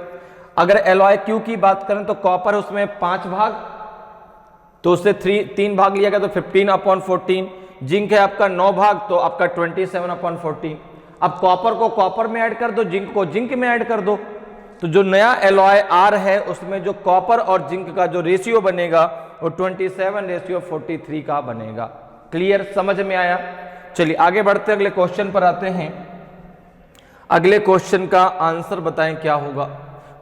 अगर एलॉय Q की बात करें तो कॉपर उसमें 5 भाग, तो उससे 3 भाग लिया गया तो 15/14। जिंक है आपका 9 भाग, तो आपका 27/14। अब कॉपर को कॉपर में ऐड कर दो, जिंक को जिंक में ऐड कर दो। तो जो नया एलॉय R है उसमें जो कॉपर और जिंक का जो रेशियो बनेगा वो 27/43 का बनेगा। क्लियर? समझ में आया? चलिए आगे बढ़ते हैं, अगले क्वेश्चन पर आते हैं। अगले क्वेश्चन का आंसर बताएं क्या होगा।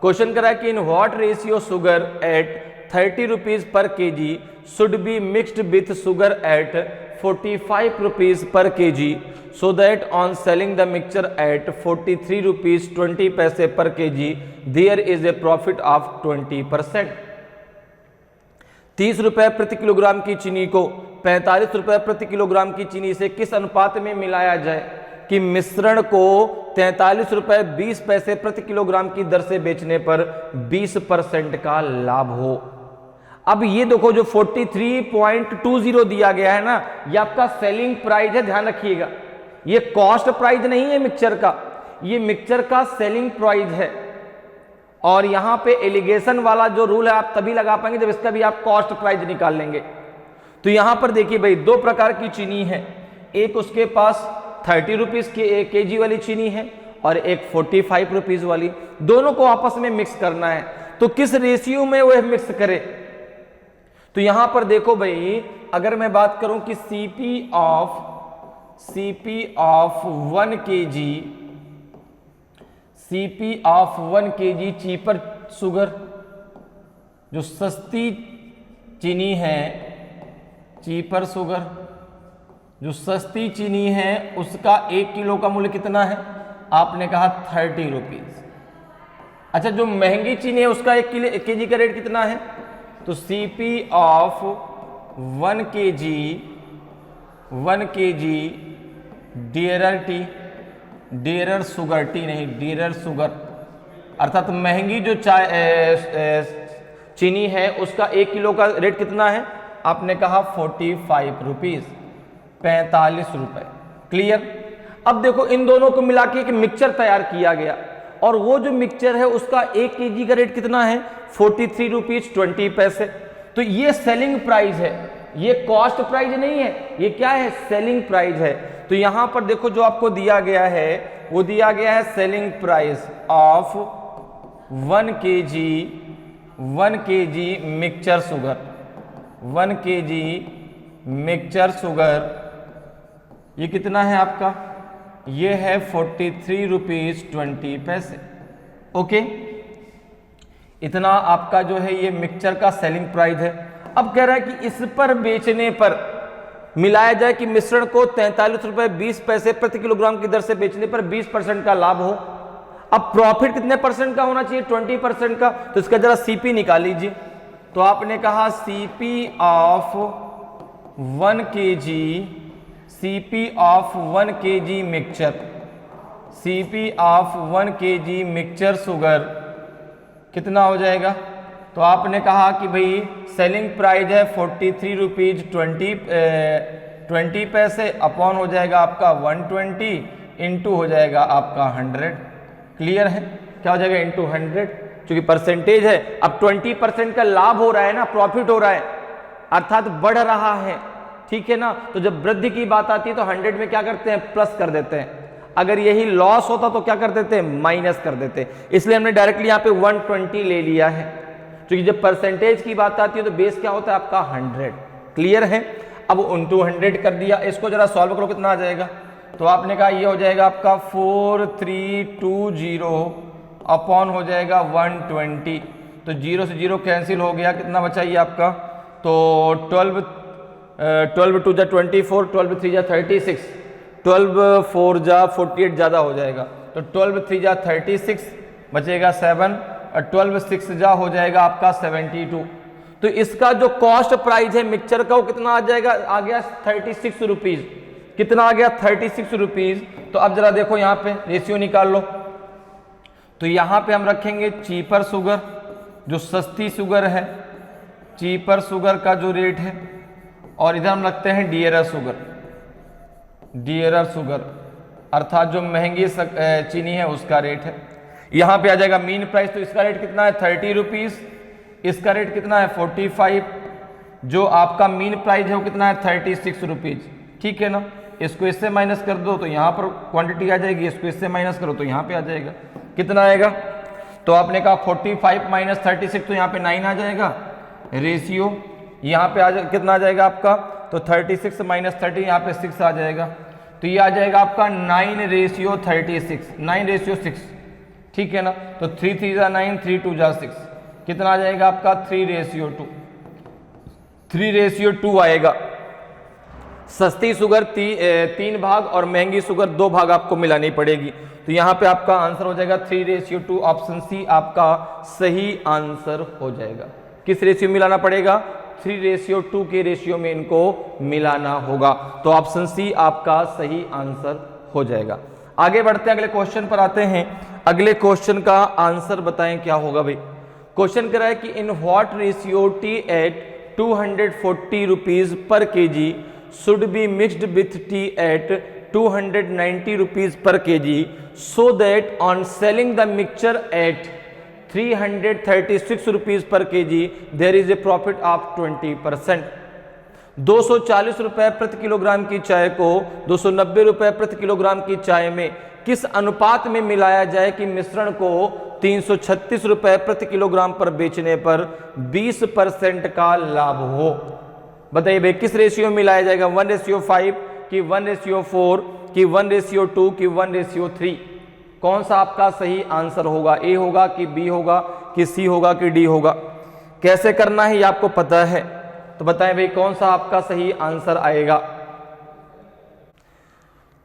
क्वेश्चन करा कि in what ratio sugar at 30 rupees per kg should be mixed with sugar at 45 rupees per kg so that on selling the mixture at 43 rupees 20 पैसे per KG there is a profit of 20%। 30 रुपए प्रति kilogram की चीनी को 45 रुपए प्रति kilogram की चीनी से किस अनुपात में मिलाया जाए कि मिश्रण को 43 रुपए 20 पैसे प्रति किलोग्राम की दर से बेचने पर 20% का लाभ हो। अब ये देखो जो 43.20 दिया गया है ना, ये आपका सेलिंग प्राइस है, ध्यान रखिएगा। ये कॉस्ट प्राइस नहीं है मिक्सचर का, ये मिक्सचर का सेलिंग प्राइस है। और यहां पे एलिगेशन वाला जो रूल है आप तभी लगा पाएंगे जब इसका भी आप कॉस्ट प्राइस निकाल लेंगे। तो यहां पर देखिए भाई 2 प्रकार की चीनी है, एक उसके पास 30 रुपीज के केजी वाली चीनी है और एक 45 रुपीज वाली। दोनों को आपस में मिक्स करना है, तो किस रेशियो में वो मिक्स करे। तो यहां पर देखो भाई, अगर मैं बात करूं कि CP of 1 kg cheaper sugar, जो सस्ती चीनी है, चीपर शुगर जो सस्ती चीनी है उसका 1 किलो का मूल्य कितना है? आपने कहा 30 रुपीज। अच्छा, जो महंगी चीनी है उसका 1 केजी का रेट कितना है? तो CP of 1 KG dearer T, dearer sugar, T नहीं डियरर शुगर, अर्थात महंगी जो चीनी है उसका 1 किलो का रेट कितना है? आपने कहा 45 रुपीज, 45 रुपए। क्लियर? अब देखो इन दोनों को मिला के एक मिक्सचर तैयार किया गया और वो जो मिक्सचर है उसका 1 केजी का रेट कितना है? 43 रुपीज 20 पैसे। तो ये सेलिंग प्राइस है, ये कॉस्ट प्राइस नहीं है, ये क्या है? सेलिंग प्राइस है। तो यहां पर देखो जो आपको दिया गया है वो दिया गया है selling price of 1 KG mixture sugar, 1 KG mixture sugar, ये कितना है आपका? ये है 43 रुपीज 20 पैसे। ओके, इतना आपका जो है ये मिक्सचर का सेलिंग प्राइस है। अब कह रहा है कि इस पर बेचने पर मिलाया जाए कि मिश्रण को 43 रुपए 20 पैसे प्रति किलोग्राम की दर से बेचने पर 20% का लाभ हो। अब प्रॉफिट कितने परसेंट का होना चाहिए? 20% का। तो इसका जरा सीपी निकाल लीजिए। तो आपने कहा CP of 1 KG, CP of 1 KG mixture, CP of 1 KG mixture sugar कितना हो जाएगा? तो आपने कहा कि भाई सेलिंग प्राइस है 43 रुपीज 20 पैसे, अपॉन हो जाएगा आपका 120, इंटू हो जाएगा आपका 100। क्लियर है? क्या हो जाएगा? इंटू 100, क्योंकि परसेंटेज है। अब 20% का लाभ हो रहा है ना, प्रॉफिट हो रहा है, अर्थात बढ़ रहा है। ठीक है ना? तो जब वृद्धि की बात आती है तो 100 में क्या करते हैं? प्लस कर देते हैं। अगर यही लॉस होता तो क्या कर देते हैं? माइनस कर देते। इसलिए हमने डायरेक्टली यहाँ पे 120 ले लिया है, क्योंकि जब परसेंटेज की बात आती है तो बेस क्या होता है आपका? 100। क्लियर है? अब इंटू 100 कर दिया। इसको जरा सॉल्व करो, कितना आ जाएगा? तो आपने कहा ये हो जाएगा आपका 4320 अपॉन हो जाएगा 120। तो 0 से 0 कैंसिल हो गया, कितना बचा ये आपका? तो 12 2 जा 24, 12 3 जा 36, 12 4 जा 48 ज़्यादा हो जाएगा। तो 12 3 जा 36 बचेगा 7, और 12 6 जा हो जाएगा आपका 72। तो इसका जो कॉस्ट प्राइस है मिक्सचर का वो कितना आ जाएगा? आ गया 36 रुपीज। कितना आ गया? 36 रुपीज। तो अब जरा देखो यहाँ पे रेशियो निकाल लो। तो यहाँ पे हम रखेंगे चीपर शुगर, जो सस्ती शुगर है, चीपर शुगर का जो रेट है, और इधर हम रखते हैं डियरर शुगर, डियरर शुगर अर्थात जो महंगी चीनी है उसका रेट है। यहाँ पे आ जाएगा मीन प्राइस। तो इसका रेट कितना है? 30 रुपीज। इसका रेट कितना है? 45। जो आपका मीन प्राइस है वो कितना है? 36 रुपीज। ठीक है ना? इसको इससे माइनस कर दो तो यहाँ पर क्वांटिटी आ जाएगी, इसको इससे माइनस करो तो यहाँ पे आ जाएगा। कितना आएगा? तो आपने कहा 45 माइनस 36, तो यहाँ पे 9 आ जाएगा। रेशियो यहाँ पे कितना आ जाएगा आपका? तो 36 माइनस 30, यहाँ पे 6 आ जाएगा। तो ये आ जाएगा आपका 9:36, 9:6। ठीक है ना? तो 3 3 जा 9, 3 2 जा 6, कितना आ जाएगा आपका? 3:2, 3:2 आएगा। सस्ती शुगर 3 भाग और महंगी शुगर 2 भाग आपको मिलानी पड़ेगी। तो यहाँ पे आपका आंसर हो जाएगा 3:2। ऑप्शन सी आपका सही आंसर हो जाएगा। किस रेशियो मिलाना पड़ेगा? 3:2 के रेशियो में इनको मिलाना होगा। तो ऑप्शन सी आपका सही आंसर हो जाएगा। आगे बढ़ते हैं, अगले क्वेश्चन पर आते हैं। अगले क्वेश्चन का आंसर बताएं क्या होगा भाई। क्वेश्चन कह रहा है कि in what ratio tea at 240 rupees per kg should be mixed with tea at 290 rupees per KG so that on selling the mixture at 336 rupees per KG there is a profit of 20%। 240 रुपए प्रति kilogram की चाय को 290 रुपए प्रति kilogram की चाय में किस अनुपात में मिलाया जाए कि मिश्रण को 336 रुपए प्रति किलोग्राम पर बेचने पर 20% का लाभ हो। बताइए भाई किस रेशियो में मिलाया जाएगा? 1:5 कि 1:4 कि 1:2 कि 1:3? कौन सा आपका सही आंसर होगा? ए होगा कि बी होगा कि सी होगा कि डी होगा? कैसे करना है ये आपको पता है, तो बताएं भाई कौन सा आपका सही आंसर आएगा।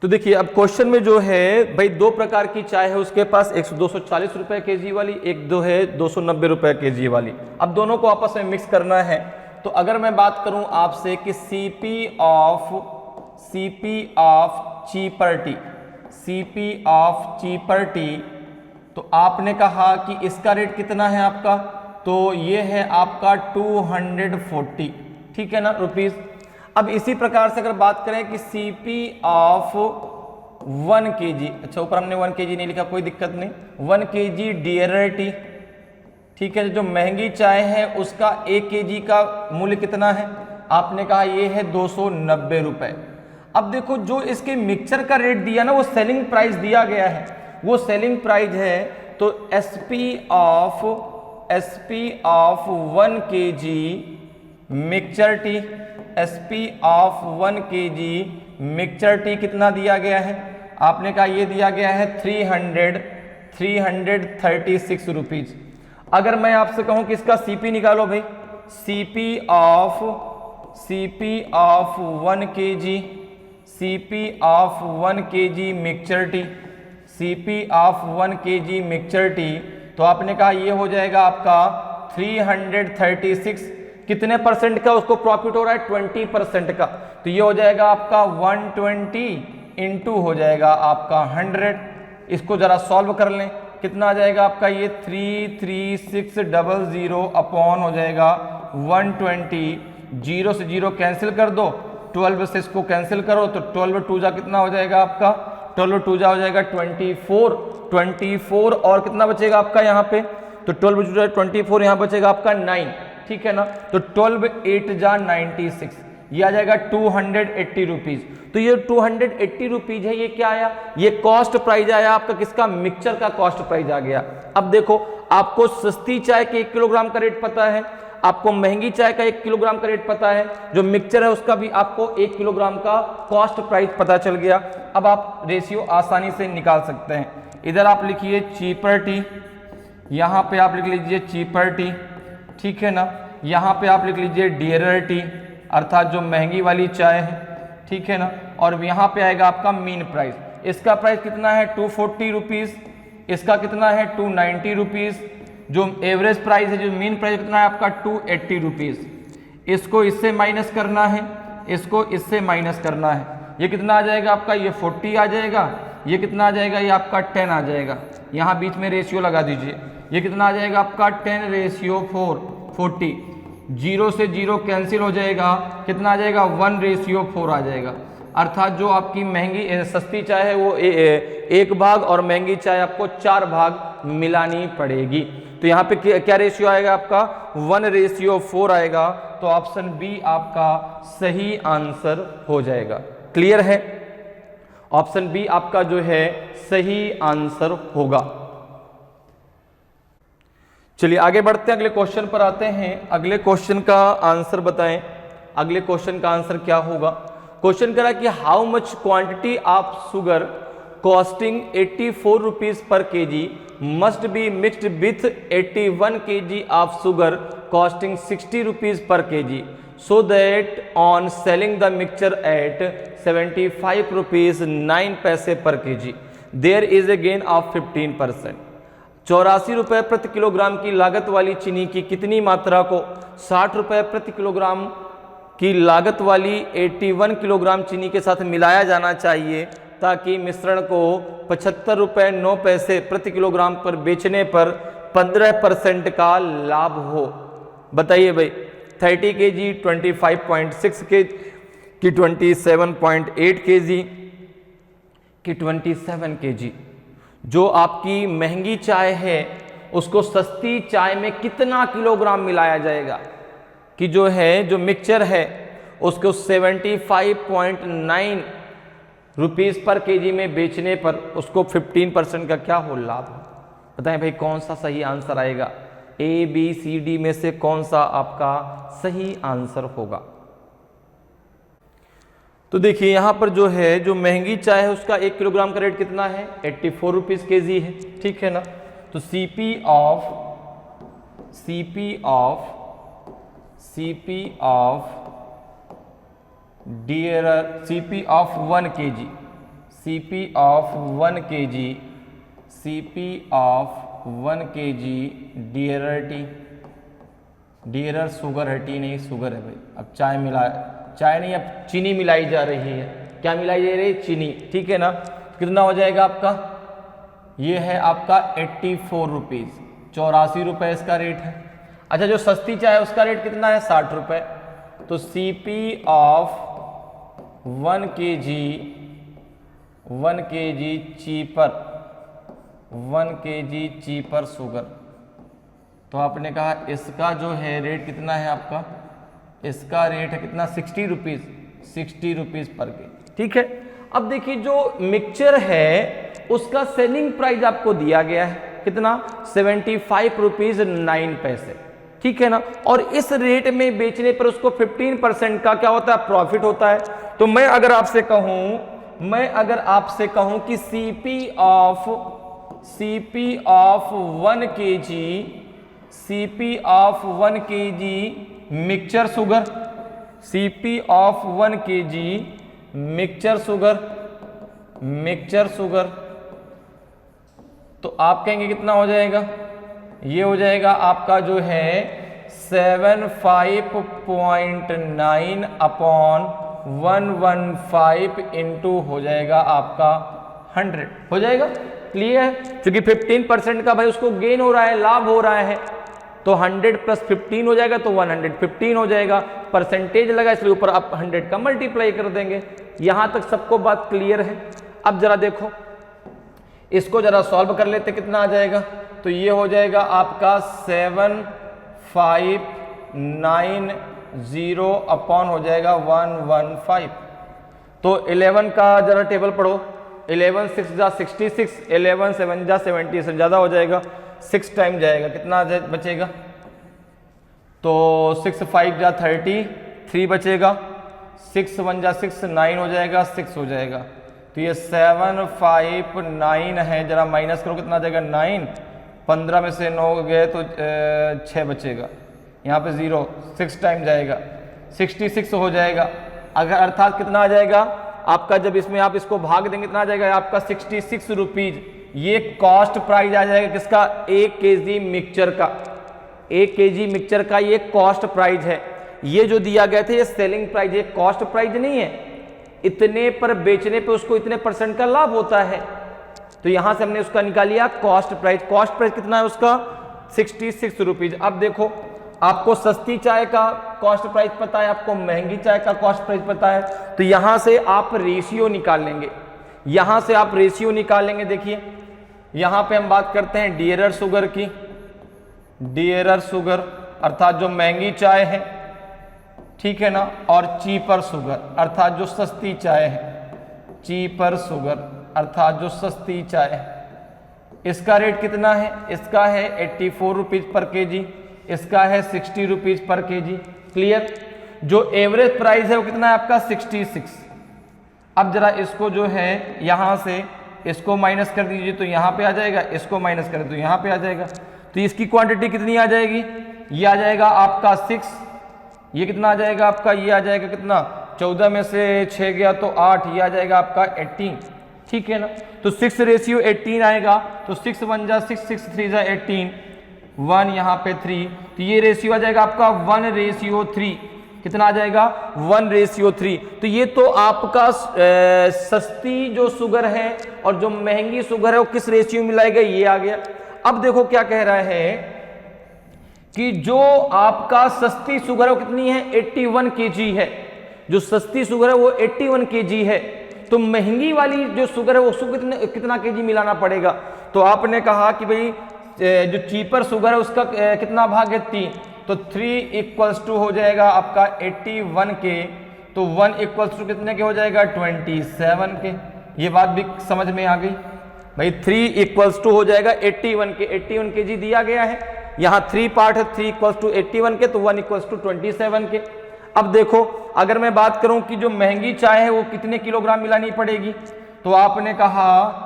तो देखिए अब क्वेश्चन में जो है भाई दो प्रकार की चाय है उसके पास, एक 240 रुपए केजी वाली, एक दो है 290 रुपए केजी वाली। अब दोनों को आपस में मिक्स करना है। तो अगर मैं बात करूं आपसे कि सीपी ऑफ चीपर टी, तो आपने कहा कि इसका रेट कितना है आपका, तो ये है आपका 240, ठीक है ना, रुपीज। अब इसी प्रकार से अगर बात करें कि सीपी ऑफ 1 kg, अच्छा ऊपर हमने 1 kg नहीं लिखा, कोई दिक्कत नहीं, 1 kg डियरर टी, ठीक है, जो महंगी चाय है उसका 1 kg का मूल्य कितना है, आपने कहा ये है 290 रुपए। अब देखो जो इसके मिक्सचर का रेट दिया ना, वो सेलिंग प्राइस दिया गया है, वो सेलिंग प्राइस है। तो SP of 1 kg mixture T, SP of 1 kg mixture T कितना दिया गया है, आपने कहा ये दिया गया है 336 रुपीज। अगर मैं आपसे कहूं कि इसका सीपी निकालो भाई, CP of 1 kg, CP of 1 kg mixture T, CP of 1 kg mixture T, तो आपने कहा ये हो जाएगा आपका 336, कितने परसेंट का उसको प्रॉफिट हो रहा है, 20% का, तो ये हो जाएगा आपका 120 इंटू हो जाएगा आपका 100। इसको जरा सॉल्व कर लें, कितना आ जाएगा आपका, ये 33600 अपॉन हो जाएगा 120, 0 से 0 कैंसिल कर दो, 12 से इसको कैंसिल करो, तो 12 2 जा कितना हो जाएगा आपका, 12 2 जा हो जाएगा 24 और कितना बचेगा आपका यहाँ पे, तो 12 2 24, यहाँ बचेगा आपका 9, ठीक है ना, तो 12 8 जा 96, ये आ जाएगा 280 रुपीज। तो ये 280 रुपीज है, ये क्या आया, ये कॉस्ट प्राइस आया आपका, किसका, मिक्सचर का कॉस्ट प्राइस आ गया। अब देखो आपको सस्ती चाय के 1 किलोग्राम का रेट पता है, आपको महंगी चाय का 1 किलोग्राम का रेट पता है, जो मिक्सचर है उसका भी आपको 1 किलोग्राम का कॉस्ट प्राइस पता चल गया। अब आप रेशियो आसानी से निकाल सकते हैं। इधर आप लिखिए चीपर टी, यहाँ पे आप लिख लीजिए चीपर टी, ठीक है ना, यहाँ पे आप लिख लीजिए डियरर टी, अर्थात जो महंगी वाली चाय है, ठीक है ना, और यहाँ पे आएगा आपका मीन प्राइस, इसका प्राइस कितना है 240 रुपीज़, इसका कितना है 290 रुपीज़, जो एवरेज प्राइस है, जो मीन प्राइस कितना है आपका 280 रुपीज़। इसको इससे माइनस करना है, इसको इससे माइनस करना है, ये कितना आ जाएगा आपका, ये 40 आ जाएगा, ये कितना आ जाएगा, ये आपका 10 आ जाएगा, यहाँ बीच में रेशियो लगा दीजिए, ये कितना आ जाएगा आपका 10:40, 0 से 0 कैंसिल हो जाएगा, कितना आ जाएगा 1:4 आ जाएगा। अर्थात जो आपकी महंगी सस्ती चाय है वो 1 भाग और महंगी चाय आपको 4 भाग मिलानी पड़ेगी। तो यहाँ पे क्या रेशियो आएगा आपका 1:4 आएगा, तो ऑप्शन बी आपका सही आंसर हो जाएगा। क्लियर है, ऑप्शन बी आपका जो है सही आंसर होगा। चलिए आगे बढ़ते हैं, अगले क्वेश्चन पर आते हैं। अगले क्वेश्चन का आंसर बताएं, अगले क्वेश्चन का आंसर क्या होगा। क्वेश्चन करा कि how much quantity of sugar costing 84 rupees per KG must be mixed with 81 kg of sugar costing 60 rupees per KG so that on selling the mixture at 75 rupees 9 paise per KG there is a gain of 15%। 84 रुपये प्रति kilogram की लागत वाली चीनी की कितनी मात्रा को 60 रुपये प्रति किलोग्राम की लागत वाली 81 किलोग्राम चीनी के साथ मिलाया जाना चाहिए ताकि मिश्रण को 75 रुपये 9 पैसे प्रति किलोग्राम पर बेचने पर 15% का लाभ हो। बताइए भाई, 30 kg 25.6 की 27.8 kg की 27 kg जो आपकी महंगी चाय है उसको सस्ती चाय में कितना किलोग्राम मिलाया जाएगा कि जो है जो मिक्सचर है उसको 75.9 रुपीज़ पर केजी में बेचने पर उसको 15% का क्या हो लाभ। बताएं भाई कौन सा सही आंसर आएगा, ए बी सी डी में से कौन सा आपका सही आंसर होगा। तो देखिए यहाँ पर जो है जो महंगी चाय है उसका 1 किलोग्राम का रेट कितना है 84 रुपीज़ केजी है, ठीक है ना। तो CP of 1 kg Cp of 1 kg, Cp of 1 kg dearer T, dearer sugar है, टी नहीं शुगर है भाई। अब चाय नहीं, अब चीनी मिलाई जा रही है। क्या मिलाई जा रही है? चीनी, ठीक है ना। कितना हो जाएगा आपका? ये है आपका 84 रुपीज़, 84 रुपये इसका रेट है। अच्छा, जो सस्ती चाय है उसका रेट कितना है? 60 रुपये। तो Cp of 1 kg cheaper, 1 kg cheaper sugar. तो आपने कहा इसका जो है रेट कितना है आपका? इसका रेट है कितना? 60 रुपीज़, 60 रुपीज़ पर के, ठीक है। अब देखिए जो मिक्सचर है उसका सेलिंग प्राइस आपको दिया गया है कितना? 75 रुपीज़ 9 पैसे, ठीक है ना। और इस रेट में बेचने पर उसको 15% का क्या होता है? प्रॉफिट होता है। तो मैं अगर आपसे कहूं कि Cp of 1 kg, Cp of 1 kg mixture sugar, Cp of 1 kg mixture sugar, तो आप कहेंगे कितना हो जाएगा? ये हो जाएगा आपका जो है 75.9 अपॉन 115 इंटू हो जाएगा आपका 100, हो जाएगा। क्लियर है? क्योंकि 15% का भाई उसको गेन हो रहा है, लाभ हो रहा है, तो 100 प्लस 15 हो जाएगा, तो 115 हो जाएगा। परसेंटेज लगा इसलिए ऊपर आप 100 का मल्टीप्लाई कर देंगे। यहां तक सबको बात क्लियर है? अब जरा देखो, इसको जरा सॉल्व कर लेते, कितना आ जाएगा? तो ये हो जाएगा आपका 7590 अपॉन हो जाएगा 115। तो 11 का जरा टेबल पढ़ो। 11 6 जा 66, 11 7 जा 70 से ज़्यादा हो जाएगा, 6 टाइम जाएगा, कितना बचेगा? तो 6 5 जा 30, 3 बचेगा, 6 1 जा 6, 9 हो जाएगा, 6 हो जाएगा। तो ये 759 है, जरा माइनस करो, कितना आ जाएगा? 9, 15 में से 9 गए तो 6 बचेगा, यहाँ पे 0, 6 टाइम जाएगा, 66 हो जाएगा। अगर अर्थात कितना आ जाएगा आपका? जब इसमें आप इसको भाग देंगे कितना आ जाएगा आपका? 66 रुपीज़। ये कॉस्ट प्राइस आ जाएगा किसका? 1 kg मिक्सचर का, 1 kg मिक्सचर का ये कॉस्ट प्राइस है। ये जो दिया गया था ये सेलिंग प्राइस, ये कॉस्ट प्राइस नहीं है। इतने पर बेचने पे उसको इतने % का लाभ होता है, तो यहां से हमने उसका निकाल लिया कॉस्ट प्राइस। कॉस्ट प्राइस कितना है उसका? 66 रुपीज़। अब देखो, आपको सस्ती चाय का कॉस्ट प्राइस पता है, आपको महंगी चाय का कॉस्ट प्राइस पता है, तो यहां से आप रेशियो निकाल लेंगे, यहां से आप रेशियो निकाल लेंगे। देखिए यहां पे हम बात करते हैं डियरर शुगर की, डियरर शुगर अर्थात जो महंगी चाय है, ठीक है ना, और चीपर शुगर अर्थात जो सस्ती चाय है, चीपर शुगर अर्थात जो सस्ती चाय है। इसका रेट कितना है? इसका है 84 रुपीज़ पर केजी, इसका है 60 रुपीज़ पर केजी। क्लियर? जो एवरेज प्राइस है वो कितना है आपका? 66। अब जरा इसको जो है यहाँ से इसको माइनस कर दीजिए तो यहाँ पे आ जाएगा, इसको माइनस करें तो यहाँ पे आ जाएगा, तो इसकी क्वांटिटी कितनी आ जाएगी? ये आ जाएगा आपका 6, ये कितना आ जाएगा आपका? ये आ जाएगा कितना? 14 में से 6 गया तो 8, ये आ जाएगा आपका 18, ठीक है ना। तो 6:18 आएगा, तो 6 1 जा 6, 6 3 जा 18, 1 यहाँ पे 3, तो ये रेशियो आ जाएगा आपका 1:3। कितना आ जाएगा? 1:3। तो ये तो आपका सस्ती जो शुगर है और जो महंगी शुगर है वो किस रेशियो में मिलाएगा, ये आ गया। अब देखो क्या कह रहा है कि जो आपका सस्ती शुगर है वो कितनी है? 81 kg है। जो सस्ती शुगर है वो 81 kg है, तो महंगी वाली जो शुगर है वो उसको कितना kg मिलाना पड़ेगा? तो आपने कहा कि भाई जो चीपर शुगर है उसका कितना भाग है? 3, तो 3 इक्वल्स टू हो जाएगा आपका 81 के, तो 1 इक्वल्स टू कितने के हो जाएगा? 27 के। ये बात भी समझ में आ गई भाई। 3 इक्वल्स टू हो जाएगा 81 के, 81 kg दिया गया है, यहाँ 3 पार्ट है, 3 इक्वल्स टू 81 के, तो 1 इक्वल्स टू 27 के। अब देखो अगर मैं बात करूं कि जो महंगी चाय है वो कितने किलोग्राम मिलानी पड़ेगी, तो आपने कहा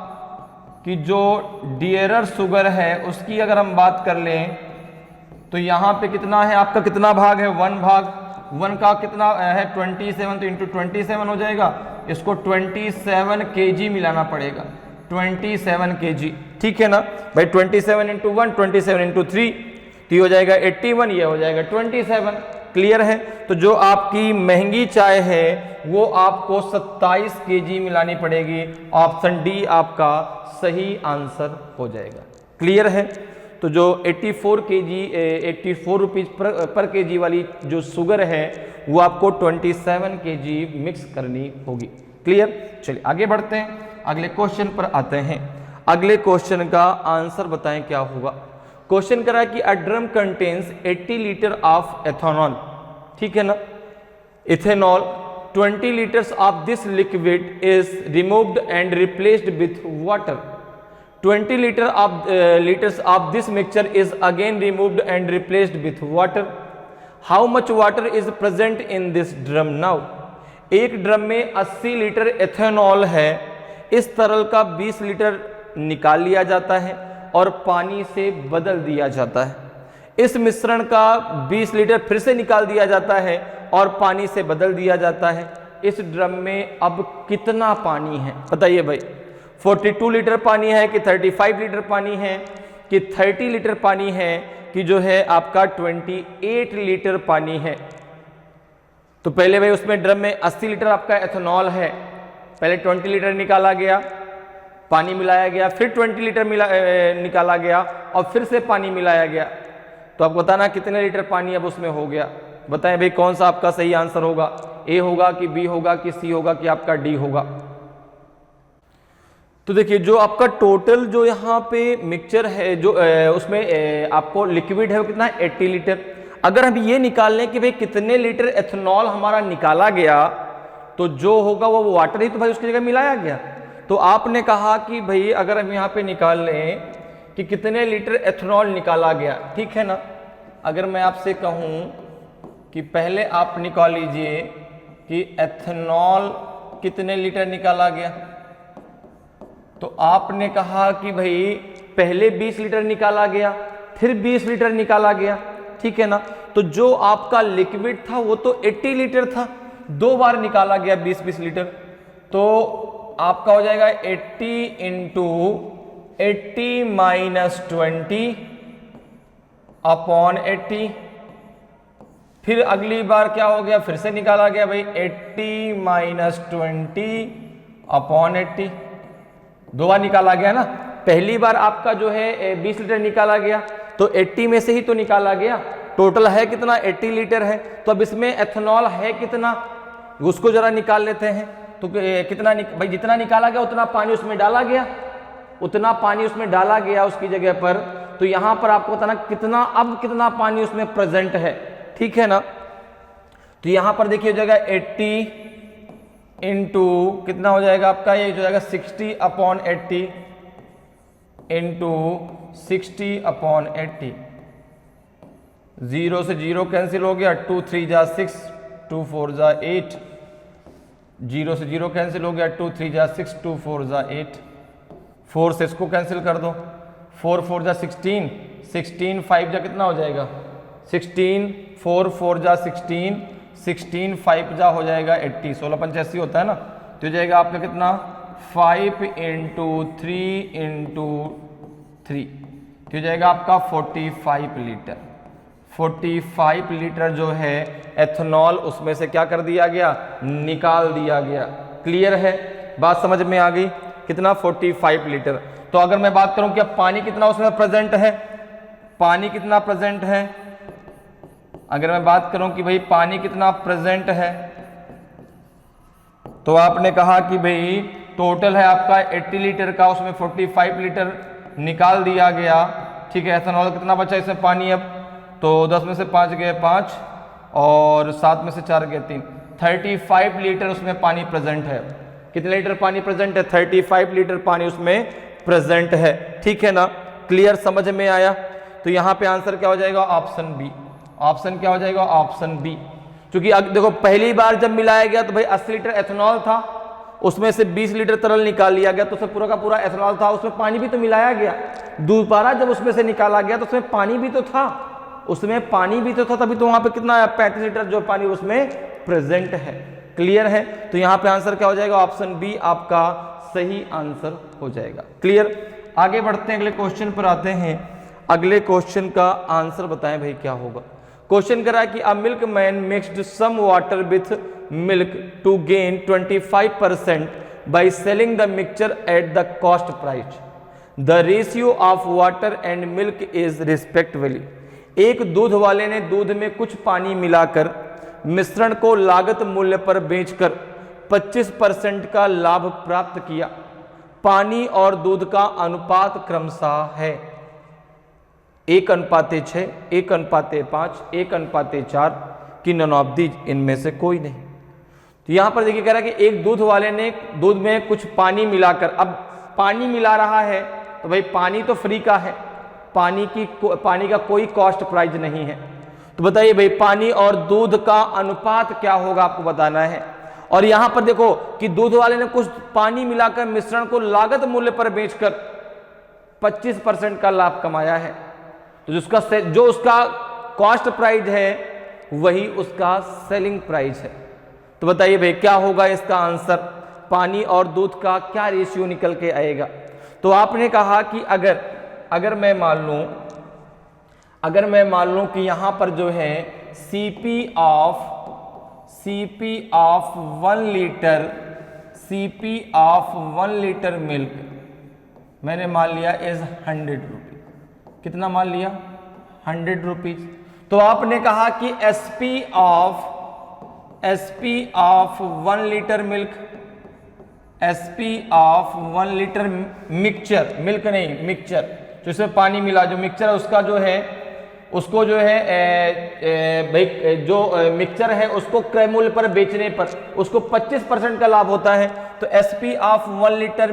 कि जो डियरर शुगर है उसकी अगर हम बात कर लें तो यहाँ पे कितना है आपका? कितना भाग है? 1 भाग। 1 का कितना है? 27, तो इंटू 27 हो जाएगा, इसको 27 kg मिलाना पड़ेगा, 27 kg, ठीक है ना भाई। 27 इंटू 1, 27 इंटू 3, तो ये हो जाएगा 81, ये हो जाएगा 27। क्लियर है। तो जो आपकी महंगी चाय है वो आपको 27 kg मिलानी पड़ेगी। ऑप्शन डी आपका सही आंसर हो जाएगा। क्लियर है। तो जो 84 kg 84 रुपीज पर kg वाली जो शुगर है वो आपको 27 kg मिक्स करनी होगी। क्लियर। चलिए आगे बढ़ते हैं, अगले क्वेश्चन पर आते हैं। अगले क्वेश्चन का आंसर बताएं क्या होगा। क्वेश्चन करा कि a drum contains 80 litre of ethanol, ठीक है ना। Ethanol 20 litres of this liquid is removed and replaced with water. 20 liters of this mixture is again removed and replaced with water. How much water is present in this drum now? एक drum में 80 litre ethanol है। इस तरल का 20 litre निकाल लिया जाता है और पानी से बदल दिया जाता है। इस मिश्रण का 20 लीटर फिर से निकाल दिया जाता है और पानी से बदल दिया जाता है। इस ड्रम में अब कितना पानी है बताइए भाई। 42 लीटर पानी है कि 35 लीटर पानी है कि 30 लीटर पानी है कि जो है आपका 28 लीटर पानी है। तो पहले भाई उसमें ड्रम में 80 लीटर आपका एथेनॉल है। पहले 20 लीटर निकाला गया, पानी मिलाया गया, फिर 20 लीटर निकाला गया और फिर से पानी मिलाया गया। तो आप बताना कितने लीटर पानी अब उसमें हो गया। बताएं भाई कौन सा आपका सही आंसर होगा। ए होगा कि बी होगा कि सी होगा कि आपका डी होगा। तो देखिए जो आपका टोटल जो यहाँ पे मिक्सचर है जो उसमें आपको लिक्विड है वो कितना है 80 लीटर। अगर हम ये निकाल लें कि भाई कितने लीटर एथेनॉल हमारा निकाला गया तो जो होगा वो वाटर ही तो भाई उसकी जगह मिलाया गया। तो आपने कहा कि भाई अगर हम यहाँ पे निकाल लें कि कितने लीटर एथेनॉल निकाला गया, ठीक है ना। अगर मैं आपसे कहूँ कि पहले आप निकाल लीजिए कि एथेनॉल कितने लीटर निकाला गया, तो आपने कहा कि भाई पहले 20 लीटर निकाला गया फिर 20 लीटर निकाला गया, ठीक है ना। तो जो आपका लिक्विड था वो तो 80 लीटर था, 2 बार निकाला गया 20-20 लीटर। तो आपका हो जाएगा 80 इंटू 80 माइनस 20 अपॉन 80। फिर अगली बार क्या हो गया, फिर से निकाला गया भाई 80 माइनस 20 अपॉन 80। 2 बार निकाला गया ना। पहली बार आपका जो है 20 लीटर निकाला गया तो 80 में से ही तो निकाला गया। टोटल है कितना 80 लीटर है। तो अब इसमें एथेनॉल है कितना उसको जरा निकाल लेते हैं। तो कितना भाई जितना निकाला गया उतना पानी उसमें डाला गया, उतना पानी उसमें डाला गया उसकी जगह पर। तो यहां पर आपको बताना कितना अब कितना पानी उसमें प्रेजेंट है, ठीक है ना। तो यहां पर देखिए हो जाएगा 80 इंटू कितना हो जाएगा आपका, ये हो जाएगा 60 अपॉन 80 इंटू 60 अपॉन 80। 0 से 0 कैंसिल हो गया, 2 3 जा 6, 2 4 जा 8। 0 से 0 कैंसिल हो गया, 2 3 जा 6, 2 4 जा 8। 4 से इसको कैंसिल कर दो, 4 4 जा 16, 16 5 जा कितना हो जाएगा 16, 4 4 जा 16, 16 5 जा हो जाएगा 80। 16 5 80 होता है ना। तो हो जाएगा आपका कितना 5 इंटू 3 इंटू 3, तो हो जाएगा आपका 45 लीटर। 45 लीटर जो है एथेनॉल उसमें से क्या कर दिया गया, निकाल दिया गया। क्लियर है, बात समझ में आ गई। कितना 45 लीटर। तो अगर मैं बात करूं कि अब पानी कितना उसमें प्रेजेंट है, पानी कितना प्रेजेंट है, अगर मैं बात करूं कि भाई पानी कितना प्रेजेंट है, तो आपने कहा कि भाई टोटल है आपका 80 लीटर का, उसमें 45 लीटर निकाल दिया गया, ठीक है। एथेनॉल कितना बचा इसमें पानी अब, तो 10 में से 5 गए 5 और 7 में से 4 गए 3, 35 लीटर उसमें पानी प्रेजेंट है। कितने लीटर पानी प्रेजेंट है, 35 लीटर पानी उसमें प्रेजेंट है, ठीक है ना। क्लियर, समझ में आया। तो यहां पे आंसर क्या हो जाएगा, ऑप्शन बी। ऑप्शन क्या हो जाएगा, ऑप्शन बी। क्योंकि देखो पहली बार जब मिलाया गया तो भाई 80 लीटर एथेनॉल था, उसमें से 20 लीटर तरल निकाल लिया गया, तो उसमें पूरा का पूरा एथेनॉल था, उसमें पानी भी तो मिलाया गया। दोबारा जब उसमें से निकाला गया तो उसमें पानी भी तो था, उसमें पानी भी तो था, तभी तो वहां पे कितना 35 लीटर जो पानी उसमें प्रेजेंट है। क्लियर है? तो यहां पे आंसर क्या हो जाएगा? ऑप्शन बी आपका सही आंसर हो जाएगा। क्लियर? आगे बढ़ते हैं, अगले क्वेश्चन पर आते हैं। अगले क्वेश्चन का आंसर बताएं भाई क्या होगा। क्वेश्चन करा कि a milkman mixed some water with milk to gain 25% by selling the mixture at the cost price. The ratio of water and milk is respectively. एक दूध वाले ने दूध में कुछ पानी मिलाकर मिश्रण को लागत मूल्य पर बेचकर 25% का लाभ प्राप्त किया। पानी और दूध का अनुपात क्रमशः है 1:6, 1:5, 1:4 कि नन ऑफ दीज, इनमें से कोई नहीं। तो यहां पर देखिए कह रहा है कि एक दूध वाले ने दूध में कुछ पानी मिलाकर, अब पानी मिला रहा है तो भाई पानी तो फ्री का है, पानी का कोई कॉस्ट प्राइस नहीं है। तो बताइए भाई पानी और दूध का अनुपात क्या होगा, आपको बताना है। और यहां पर देखो कि दूध वाले ने कुछ पानी मिलाकर मिश्रण को लागत मूल्य पर बेचकर 25% का लाभ कमाया है। तो जो उसका कॉस्ट प्राइस है वही उसका सेलिंग प्राइस है। तो बताइए भाई क्या होगा इसका आंसर, पानी और दूध का क्या रेशियो निकल के आएगा। तो आपने कहा कि अगर मैं मान लूं कि यहां पर जो है CP ऑफ 1 लीटर मिल्क मैंने मान लिया इज 100 रुपीज। कितना मान लिया? 100 रुपीज। तो आपने कहा कि SP of 1 litre milk, SP of 1 litre mixture, milk नहीं मिक्सचर, जो इसमें पानी मिला जो मिक्सचर है उसका जो है उसको जो है भाई जो मिक्सचर है उसको क्रय मूल्य पर बेचने पर उसको 25% का लाभ होता है। तो SP ऑफ 1 लीटर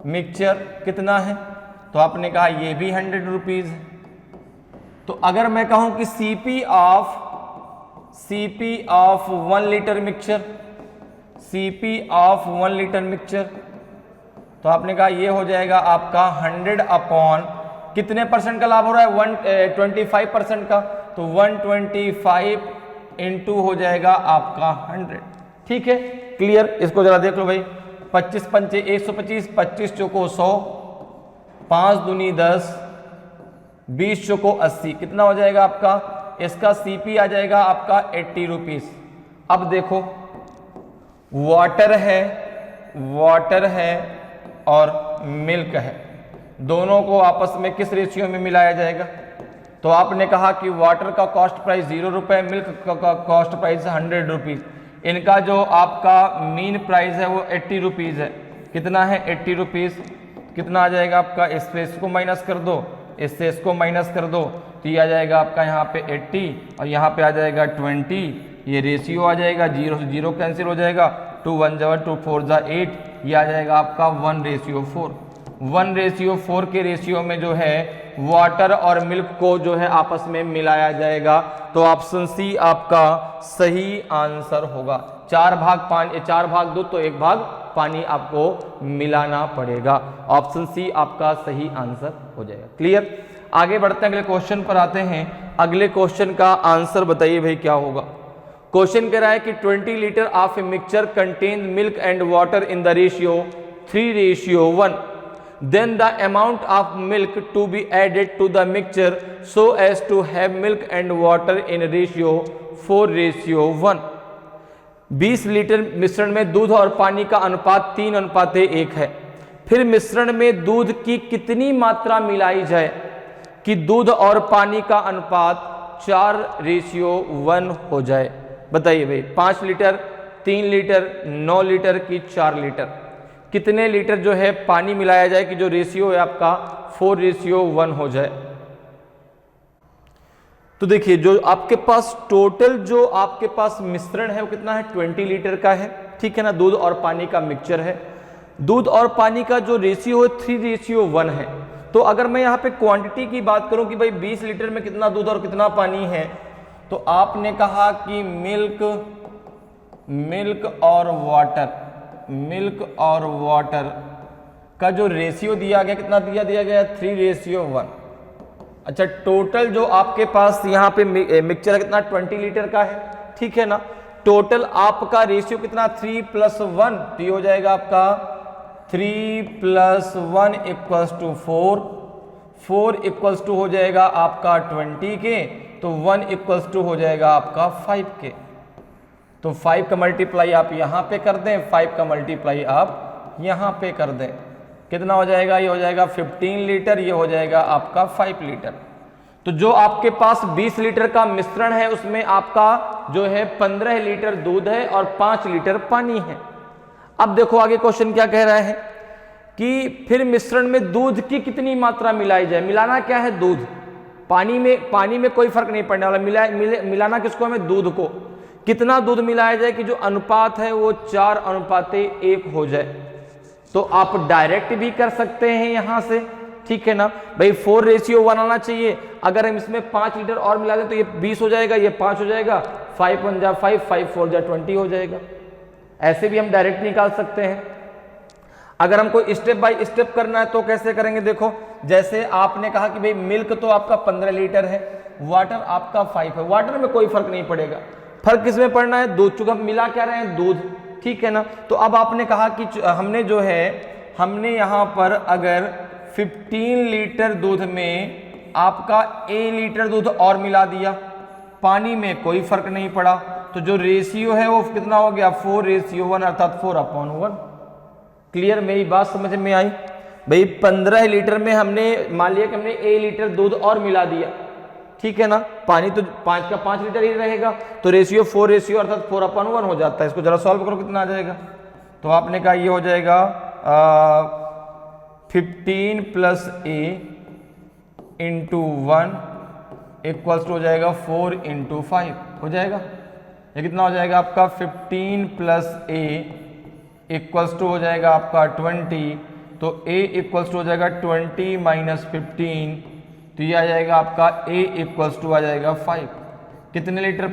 मिक्सचर कितना है? तो आपने कहा ये भी 100 रुपीज। तो अगर मैं कहूं कि CP of 1 litre mixture, CP of 1 litre mixture, तो आपने कहा ये हो जाएगा आपका 100 अपॉन कितने परसेंट का लाभ हो रहा है? 25% का। तो 125 इंटू हो जाएगा आपका 100। ठीक है, क्लियर? इसको जरा देख लो भाई। 25 पंचे 125, 25 चौको 100, 5 दूनी 10, 20 चौको 80, कितना हो जाएगा आपका? इसका CP आ जाएगा आपका 80 रुपीज। अब देखो वाटर है और मिल्क है, दोनों को आपस में किस रेशियो में मिलाया जाएगा? तो आपने कहा कि वाटर का कॉस्ट प्राइस 0 रुपए, मिल्क का कॉस्ट प्राइस 100 रुपीज। इनका जो आपका मीन प्राइस है वो 80 रुपीज है। कितना है? 80 रुपीज। कितना आ जाएगा आपका? इससे इसको माइनस कर दो, इससे इसको माइनस कर दो, तो ये आ जाएगा आपका यहाँ पे 80 और यहाँ पे आ जाएगा 20। ये रेशियो आ जाएगा, 0 से 0 कैंसिल हो जाएगा, 2 1 2 4 8, ये आ जाएगा आपका 1:4। 1:4 के रेशियो में जो है वाटर और मिल्क को जो है आपस में मिलाया जाएगा। तो ऑप्शन सी आपका सही आंसर होगा। 4 भाग दूध तो 1 भाग पानी आपको मिलाना पड़ेगा। ऑप्शन सी आपका सही आंसर हो जाएगा। क्लियर? आगे बढ़ते हैं, अगले क्वेश्चन पर आते हैं। अगले क्वेश्चन का आंसर बताइए भाई क्या होगा। क्वेश्चन कह रहा है कि 20 litre of a mixture contain milk and water in the ratio 3:1। Then the amount of milk to be added to the mixture so as to have milk and water in ratio 4:1। 20 litre मिश्रण में दूध और पानी का अनुपात 3:1 है। फिर मिश्रण में दूध की कितनी मात्रा मिलाई जाए कि दूध और पानी का अनुपात 4:1 हो जाए? बताइए भाई, 5 लीटर, 3 लीटर, 9 लीटर की 4 लीटर, कितने लीटर जो है पानी मिलाया जाए कि जो रेशियो है आपका 4:1 हो जाए? तो देखिए जो आपके पास टोटल जो आपके पास मिश्रण है वो कितना है? 20 लीटर का है। ठीक है ना, दूध और पानी का मिक्सचर है। दूध और पानी का जो रेशियो है 3:1 है। तो अगर मैं यहाँ पे क्वांटिटी की बात करूं कि भाई 20 लीटर में कितना दूध और कितना पानी है, तो आपने कहा कि मिल्क और वाटर का जो रेशियो दिया गया, कितना दिया गया? 3:1। अच्छा, टोटल जो आपके पास यहाँ पे मिक्सचर कितना? 20 लीटर का है। ठीक है ना, टोटल आपका रेशियो कितना 3+1, तो ये हो जाएगा आपका 3+1 इक्वल्स टू 4, 4 इक्वल्स टू हो जाएगा आपका 20 के, तो 1 इक्वल्स टू हो जाएगा आपका 5 के। तो 5 का मल्टीप्लाई आप यहां पे कर दें, 5 का मल्टीप्लाई आप यहां पे कर दें, कितना हो जाएगा, ये हो जाएगा 15 लीटर, ये हो जाएगा आपका 5 लीटर। तो जो आपके पास 20 लीटर का मिश्रण है उसमें आपका जो है 15 लीटर दूध है और 5 लीटर पानी है। अब देखो आगे क्वेश्चन क्या कह रहा है कि फिर मिश्रण में दूध की कितनी मात्रा मिलाई जाए। मिलाना क्या है, दूध। पानी में कोई फर्क नहीं पड़ने वाला, मिलाना किसको हमें, दूध को। कितना दूध मिलाया जाए कि जो अनुपात है वो 4:1 हो जाए। तो आप डायरेक्ट भी कर सकते हैं यहां से, ठीक है ना भाई, 4:1 आना चाहिए। अगर हम इसमें 5 लीटर और मिला दें तो ये 20 हो जाएगा, ये 5 हो जाएगा, 5 1 जा 5, 5 4 जा 20 हो जाएगा। ऐसे भी हम डायरेक्ट निकाल सकते हैं। अगर हमको स्टेप बाय स्टेप करना है तो कैसे करेंगे, देखो जैसे आपने कहा कि भाई मिल्क तो आपका 15 लीटर है, वाटर आपका 5 है, वाटर में कोई फर्क नहीं पड़ेगा, फर्क किसमें पड़ना है, दूध, चूंकि हम मिला क्या रहे हैं, दूध, ठीक है ना। तो अब आपने कहा कि हमने जो है, हमने यहां पर अगर 15 लीटर दूध में आपका A लीटर दूध और मिला दिया, पानी में कोई फर्क नहीं पड़ा, तो जो रेशियो है वो कितना हो गया, 4:1, अर्थात 4/1। क्लियर, मेरी बात समझ में आई भाई। 15 लीटर में हमने मान लिया कि हमने A लीटर दूध और मिला दिया, ठीक है ना, पानी तो 5 का 5 लीटर ही रहेगा, तो रेशियो 4 अर्थात 4/1 हो जाता है। इसको जरा सॉल्व करो, कितना आ जाएगा, तो आपने कहा ये हो जाएगा 15 + A × 1 इक्वल्स टू हो जाएगा 4 × 5 हो जाएगा। ये कितना हो जाएगा आपका 15 + A इक्वल्स टू हो जाएगा आपका 20, तो A इक्वल्स टू हो जाएगा 20 - 15, तो ये आ जाएगा आपका A इक्वल्स टू आ जाएगा 5। कितने लीटर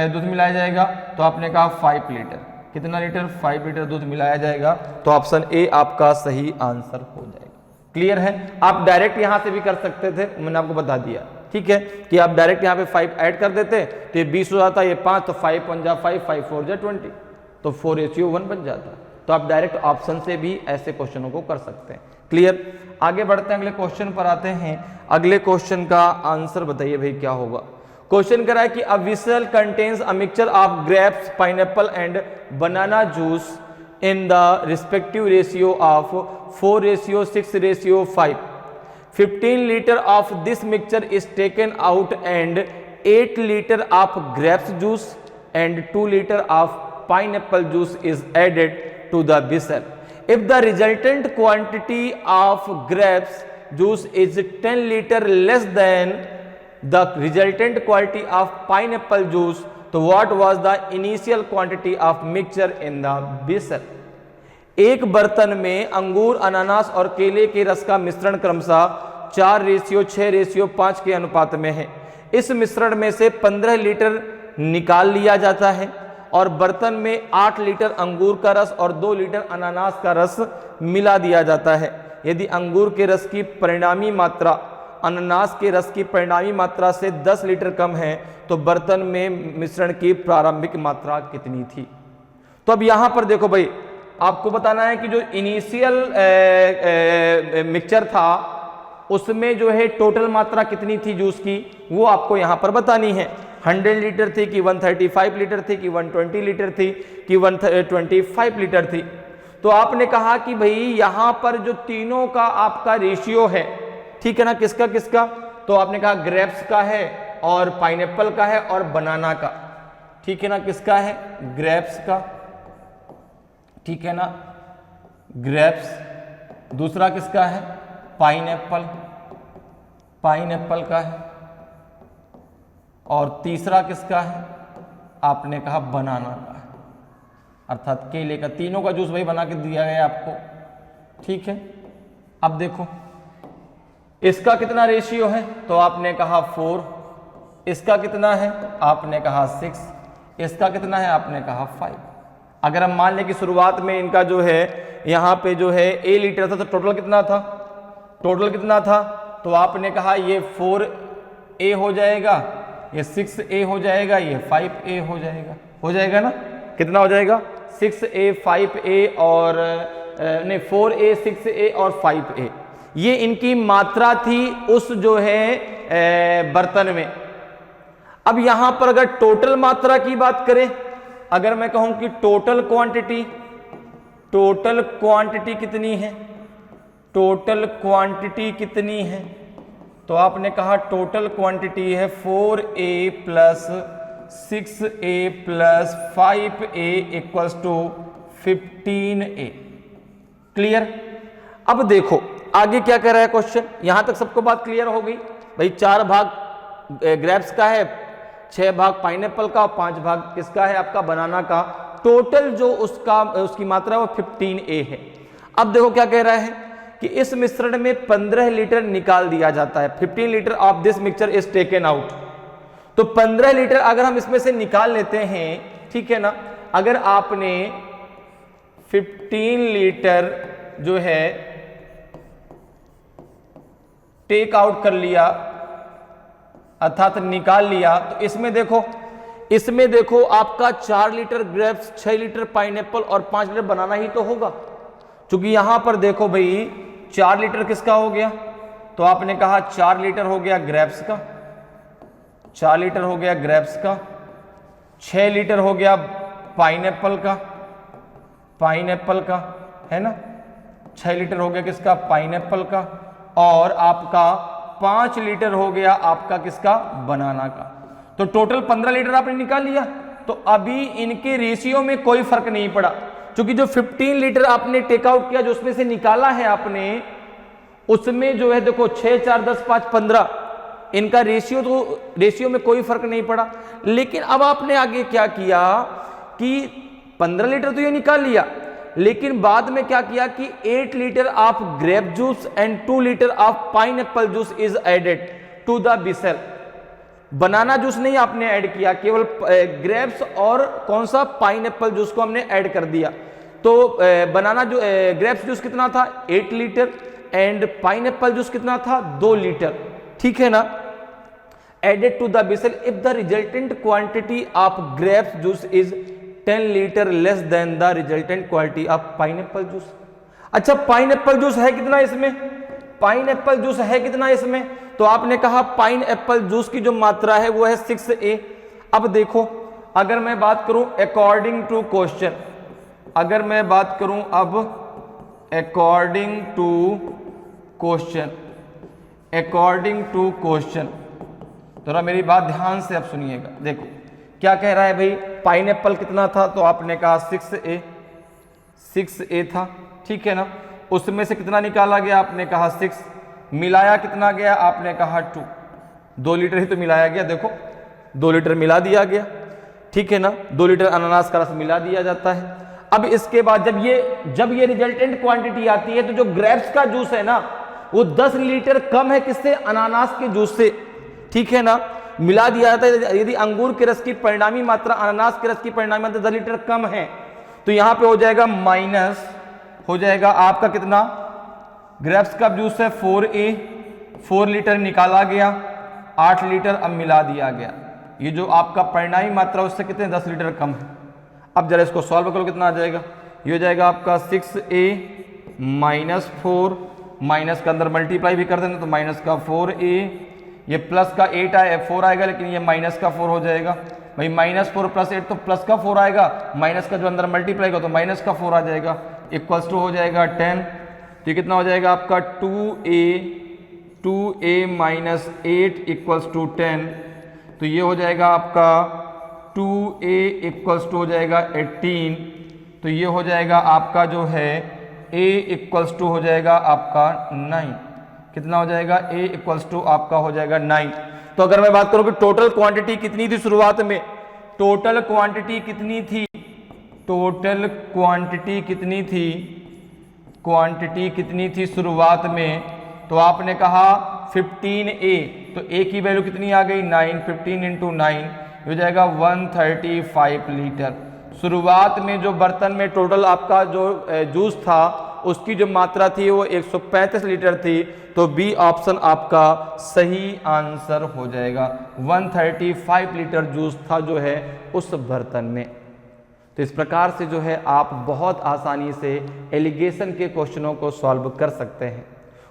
दूध मिलाया जाएगा, तो आपने कहा 5 लीटर। कितना लीटर, 5 लीटर दूध मिलाया जाएगा, तो ऑप्शन ए आपका सही आंसर हो जाएगा। क्लियर है। आप डायरेक्ट यहां से भी कर सकते थे, मैंने आपको बता दिया, ठीक है, कि आप डायरेक्ट यहां पे 5 ऐड कर देते तो ये 20 हो जाता, ये 5, तो 5 1 जा 5, 5 4 जा 20, तो 4:1 बन जाता। तो आप डायरेक्ट ऑप्शन से भी ऐसे क्वेश्चनों को कर सकते हैं। क्लियर, आगे बढ़ते हैं, अगले क्वेश्चन पर आते हैं। अगले क्वेश्चन का आंसर बताइए भाई क्या होगा। क्वेश्चन करा है कि a vessel contains a mixture of grapes, pineapple and banana juice in the respective ratio of 4:6:5. 15 liter of this mixture is taken out and 8 liter of grapes juice and 2 liter of pineapple juice is added to the vessel. If the resultant quantity of grapes juice is 10 liter less than the resultant quantity of pineapple juice, तो what was the initial quantity of mixture in the vessel? एक बर्तन में अंगूर, अनानास और केले के रस का मिश्रण क्रमशः 4:6:5 के अनुपात में है। इस मिश्रण में से 15 लीटर निकाल लिया जाता है और बर्तन में 8 लीटर अंगूर का रस और 2 लीटर अनानास का रस मिला दिया जाता है। यदि अंगूर के रस की परिणामी मात्रा अनानास के रस की परिणामी मात्रा से 10 लीटर कम है तो बर्तन में मिश्रण की प्रारंभिक मात्रा कितनी थी। तो अब यहां पर देखो भाई, आपको बताना है कि जो इनिशियल मिक्सचर था उसमें जो है टोटल मात्रा कितनी थी जूस की, वो आपको यहां पर बतानी है। 100 लीटर थी कि 135 लीटर थी कि 120 लीटर थी कि 125 लीटर थी। तो आपने कहा कि भाई यहां पर जो तीनों का आपका रेशियो है, ठीक है ना, किसका किसका, तो आपने कहा ग्रेप्स का है और पाइनएप्पल का है और बनाना का, ठीक है ना, किसका है, ग्रेप्स का, ठीक है ना, ग्रेप्स, दूसरा किसका है, पाइनएप्पल, पाइनएप्पल का है, और तीसरा किसका है, आपने कहा बनाना का है, अर्थात केले का। तीनों का जूस भाई बना के दिया गया आपको, ठीक है। अब देखो इसका कितना रेशियो है, तो आपने कहा 4, इसका कितना है, आपने कहा 6, इसका कितना है, आपने कहा 5। अगर हम मान लें कि शुरुआत में इनका जो है यहाँ पे जो है A लीटर था, तो टोटल कितना था, टोटल कितना था, तो आपने कहा ये 4A हो जाएगा, ये 6a हो जाएगा, ये 5a हो जाएगा ना, कितना हो जाएगा 6a 5a और नहीं 4a 6a और 5a, ये इनकी मात्रा थी उस जो है बर्तन में। अब यहां पर अगर टोटल मात्रा की बात करें, अगर मैं कहूं कि टोटल क्वांटिटी कितनी है, टोटल क्वांटिटी कितनी है, तो आपने कहा टोटल क्वांटिटी है 4a plus 6a plus 5a equals to 15a। Clear? अब देखो आगे क्या कह रहा है क्वेश्चन, यहां तक सबको बात क्लियर हो गई भाई। 4 भाग ग्रेप्स का है, 6 भाग पाइनएप्पल का और 5 भाग किसका है, आपका बनाना का। टोटल जो उसकी मात्रा वो 15a है। अब देखो क्या कह रहा है कि इस मिश्रण में 15 लीटर निकाल दिया जाता है, 15 litre of this mixture is taken out. तो 15 लीटर अगर हम इसमें से निकाल लेते हैं, ठीक है ना, अगर आपने 15 लीटर जो है टेक आउट कर लिया अर्थात निकाल लिया, तो इसमें देखो आपका 4 लीटर ग्रेप्स, 6 लीटर पाइनएप्पल और 5 लीटर बनाना ही तो होगा। क्योंकि यहां पर देखो भाई 4 लीटर किसका हो गया, तो आपने कहा 4 लीटर हो गया ग्रेप्स का, 4 लीटर हो गया ग्रेप्स का, 6 लीटर हो गया पाइनएप्पल का है ना, 6 लीटर हो गया किसका, पाइनएप्पल का, और आपका 5 लीटर हो गया आपका किसका, बनाना का। तो टोटल 15 लीटर आपने निकाल लिया। तो अभी इनके रेशियो में कोई फर्क नहीं पड़ा, क्योंकि जो 15 लीटर आपने टेक आउट किया, जो उसमें से निकाला है आपने, उसमें जो है देखो 6 4 10 5 15, इनका रेशियो में कोई फर्क नहीं पड़ा। लेकिन अब आपने आगे क्या किया कि 15 लीटर तो ये निकाल लिया, लेकिन बाद में क्या किया कि 8 litre of grape juice and 2 litre of pineapple juice is added to the vessel. Banana juice नहीं आपने ऐड किया, केवल ग्रेप्स और कौन सा, पाइनएप्पल जूस को हमने ऐड कर दिया। तो बनाना जो ग्रेप्स जूस कितना था 8 लीटर एंड पाइनएप्पल जूस कितना था 2 लीटर, ठीक है ना, added to the vessel if the resultant quantity of grapes juice is 10 litre less than the resultant quantity of pineapple juice. अच्छा पाइनएप्पल जूस है कितना इसमें, पाइनएप्पल जूस है कितना इसमें, तो आपने कहा पाइनएप्पल जूस की जो मात्रा है वो है 6a। अब देखो अगर मैं बात करूं अकॉर्डिंग टू क्वेश्चन, अगर मैं बात करूं अब अकॉर्डिंग टू क्वेश्चन, थोड़ा मेरी बात ध्यान से अब सुनिएगा। देखो क्या कह रहा है भाई, पाइनएप्पल कितना था, तो आपने कहा 6a था, ठीक है ना, उसमें से कितना निकाला गया, आपने कहा 6, मिलाया कितना गया, आपने कहा 2 लीटर ही तो मिलाया गया। देखो 2 लीटर मिला दिया गया, ठीक है ना, 2 लीटर अनानास का रस मिला दिया जाता है। अब इसके बाद जब ये रिजल्टेंट क्वांटिटी आती है, तो जो ग्रेप्स का जूस है ना वो 10 लीटर कम है किससे, अनानास के जूस से, ठीक है ना, मिला दिया जाता है। यदि अंगूर के रस की परिणामी मात्रा अनानास के रस की परिणामी मात्रा 10 लीटर कम है, तो यहां पे हो जाएगा माइनस, हो जाएगा आपका कितना, ग्रेप्स का जूस है 4a, 4 लीटर निकाला गया, 8 लीटर अब मिला दिया गया। ये जो आपका परिणामी मात्रा उससे कितने 10 लीटर कम है। अब जरा इसको सॉल्व करो, कितना आ जाएगा, ये हो जाएगा आपका 6a माइनस 4, माइनस का अंदर मल्टीप्लाई भी कर देना तो माइनस का 4a, ये प्लस का 8 आया 4 आएगा, लेकिन ये माइनस का 4 हो जाएगा भाई, -4 + 8 तो प्लस का 4 आएगा, माइनस का जो अंदर मल्टीप्लाई का तो माइनस का 4 आ जाएगा, इक्वल्स टू हो जाएगा 10। तो ये कितना हो जाएगा आपका 2a माइनस 8 इक्वल्स टू 10, तो ये हो जाएगा आपका 2a इक्वल्स टू हो जाएगा 18, तो ये हो जाएगा आपका जो है a इक्वल्स टू हो जाएगा आपका 9, कितना हो जाएगा, a इक्वल्स टू आपका हो जाएगा 9। तो अगर मैं बात करूं कि टोटल क्वांटिटी कितनी थी शुरुआत में, टोटल क्वांटिटी कितनी थी, क्वांटिटी कितनी थी शुरुआत में, तो आपने कहा 15a, तो a की वैल्यू कितनी आ गई 9, 15 इंटू 9 हो जाएगा 135 लीटर। शुरुआत में जो बर्तन में टोटल आपका जो जूस था उसकी जो मात्रा थी वो 135 लीटर थी। तो बी ऑप्शन आपका सही आंसर हो जाएगा। 135 लीटर जूस था जो है उस बर्तन में। तो इस प्रकार से जो है आप बहुत आसानी से एलिगेशन के क्वेश्चनों को सॉल्व कर सकते हैं।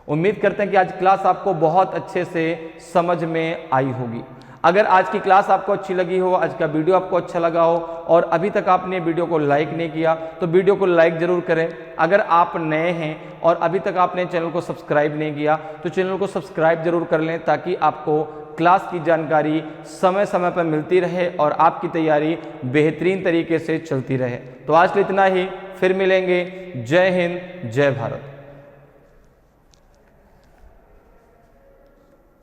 उम्मीद करते हैं कि आज क्लास आपको बहुत अच्छे से समझ में आई होगी। अगर आज की क्लास आपको अच्छी लगी हो, आज का वीडियो आपको अच्छा लगा हो और अभी तक आपने वीडियो को लाइक नहीं किया तो वीडियो को लाइक जरूर करें। अगर आप नए हैं और अभी तक आपने चैनल को सब्सक्राइब नहीं किया तो चैनल को सब्सक्राइब जरूर कर लें, ताकि आपको क्लास की जानकारी समय समय पर मिलती रहे और आपकी तैयारी बेहतरीन तरीके से चलती रहे। तो आज के लिए इतना ही, फिर मिलेंगे। जय हिंद, जय भारत।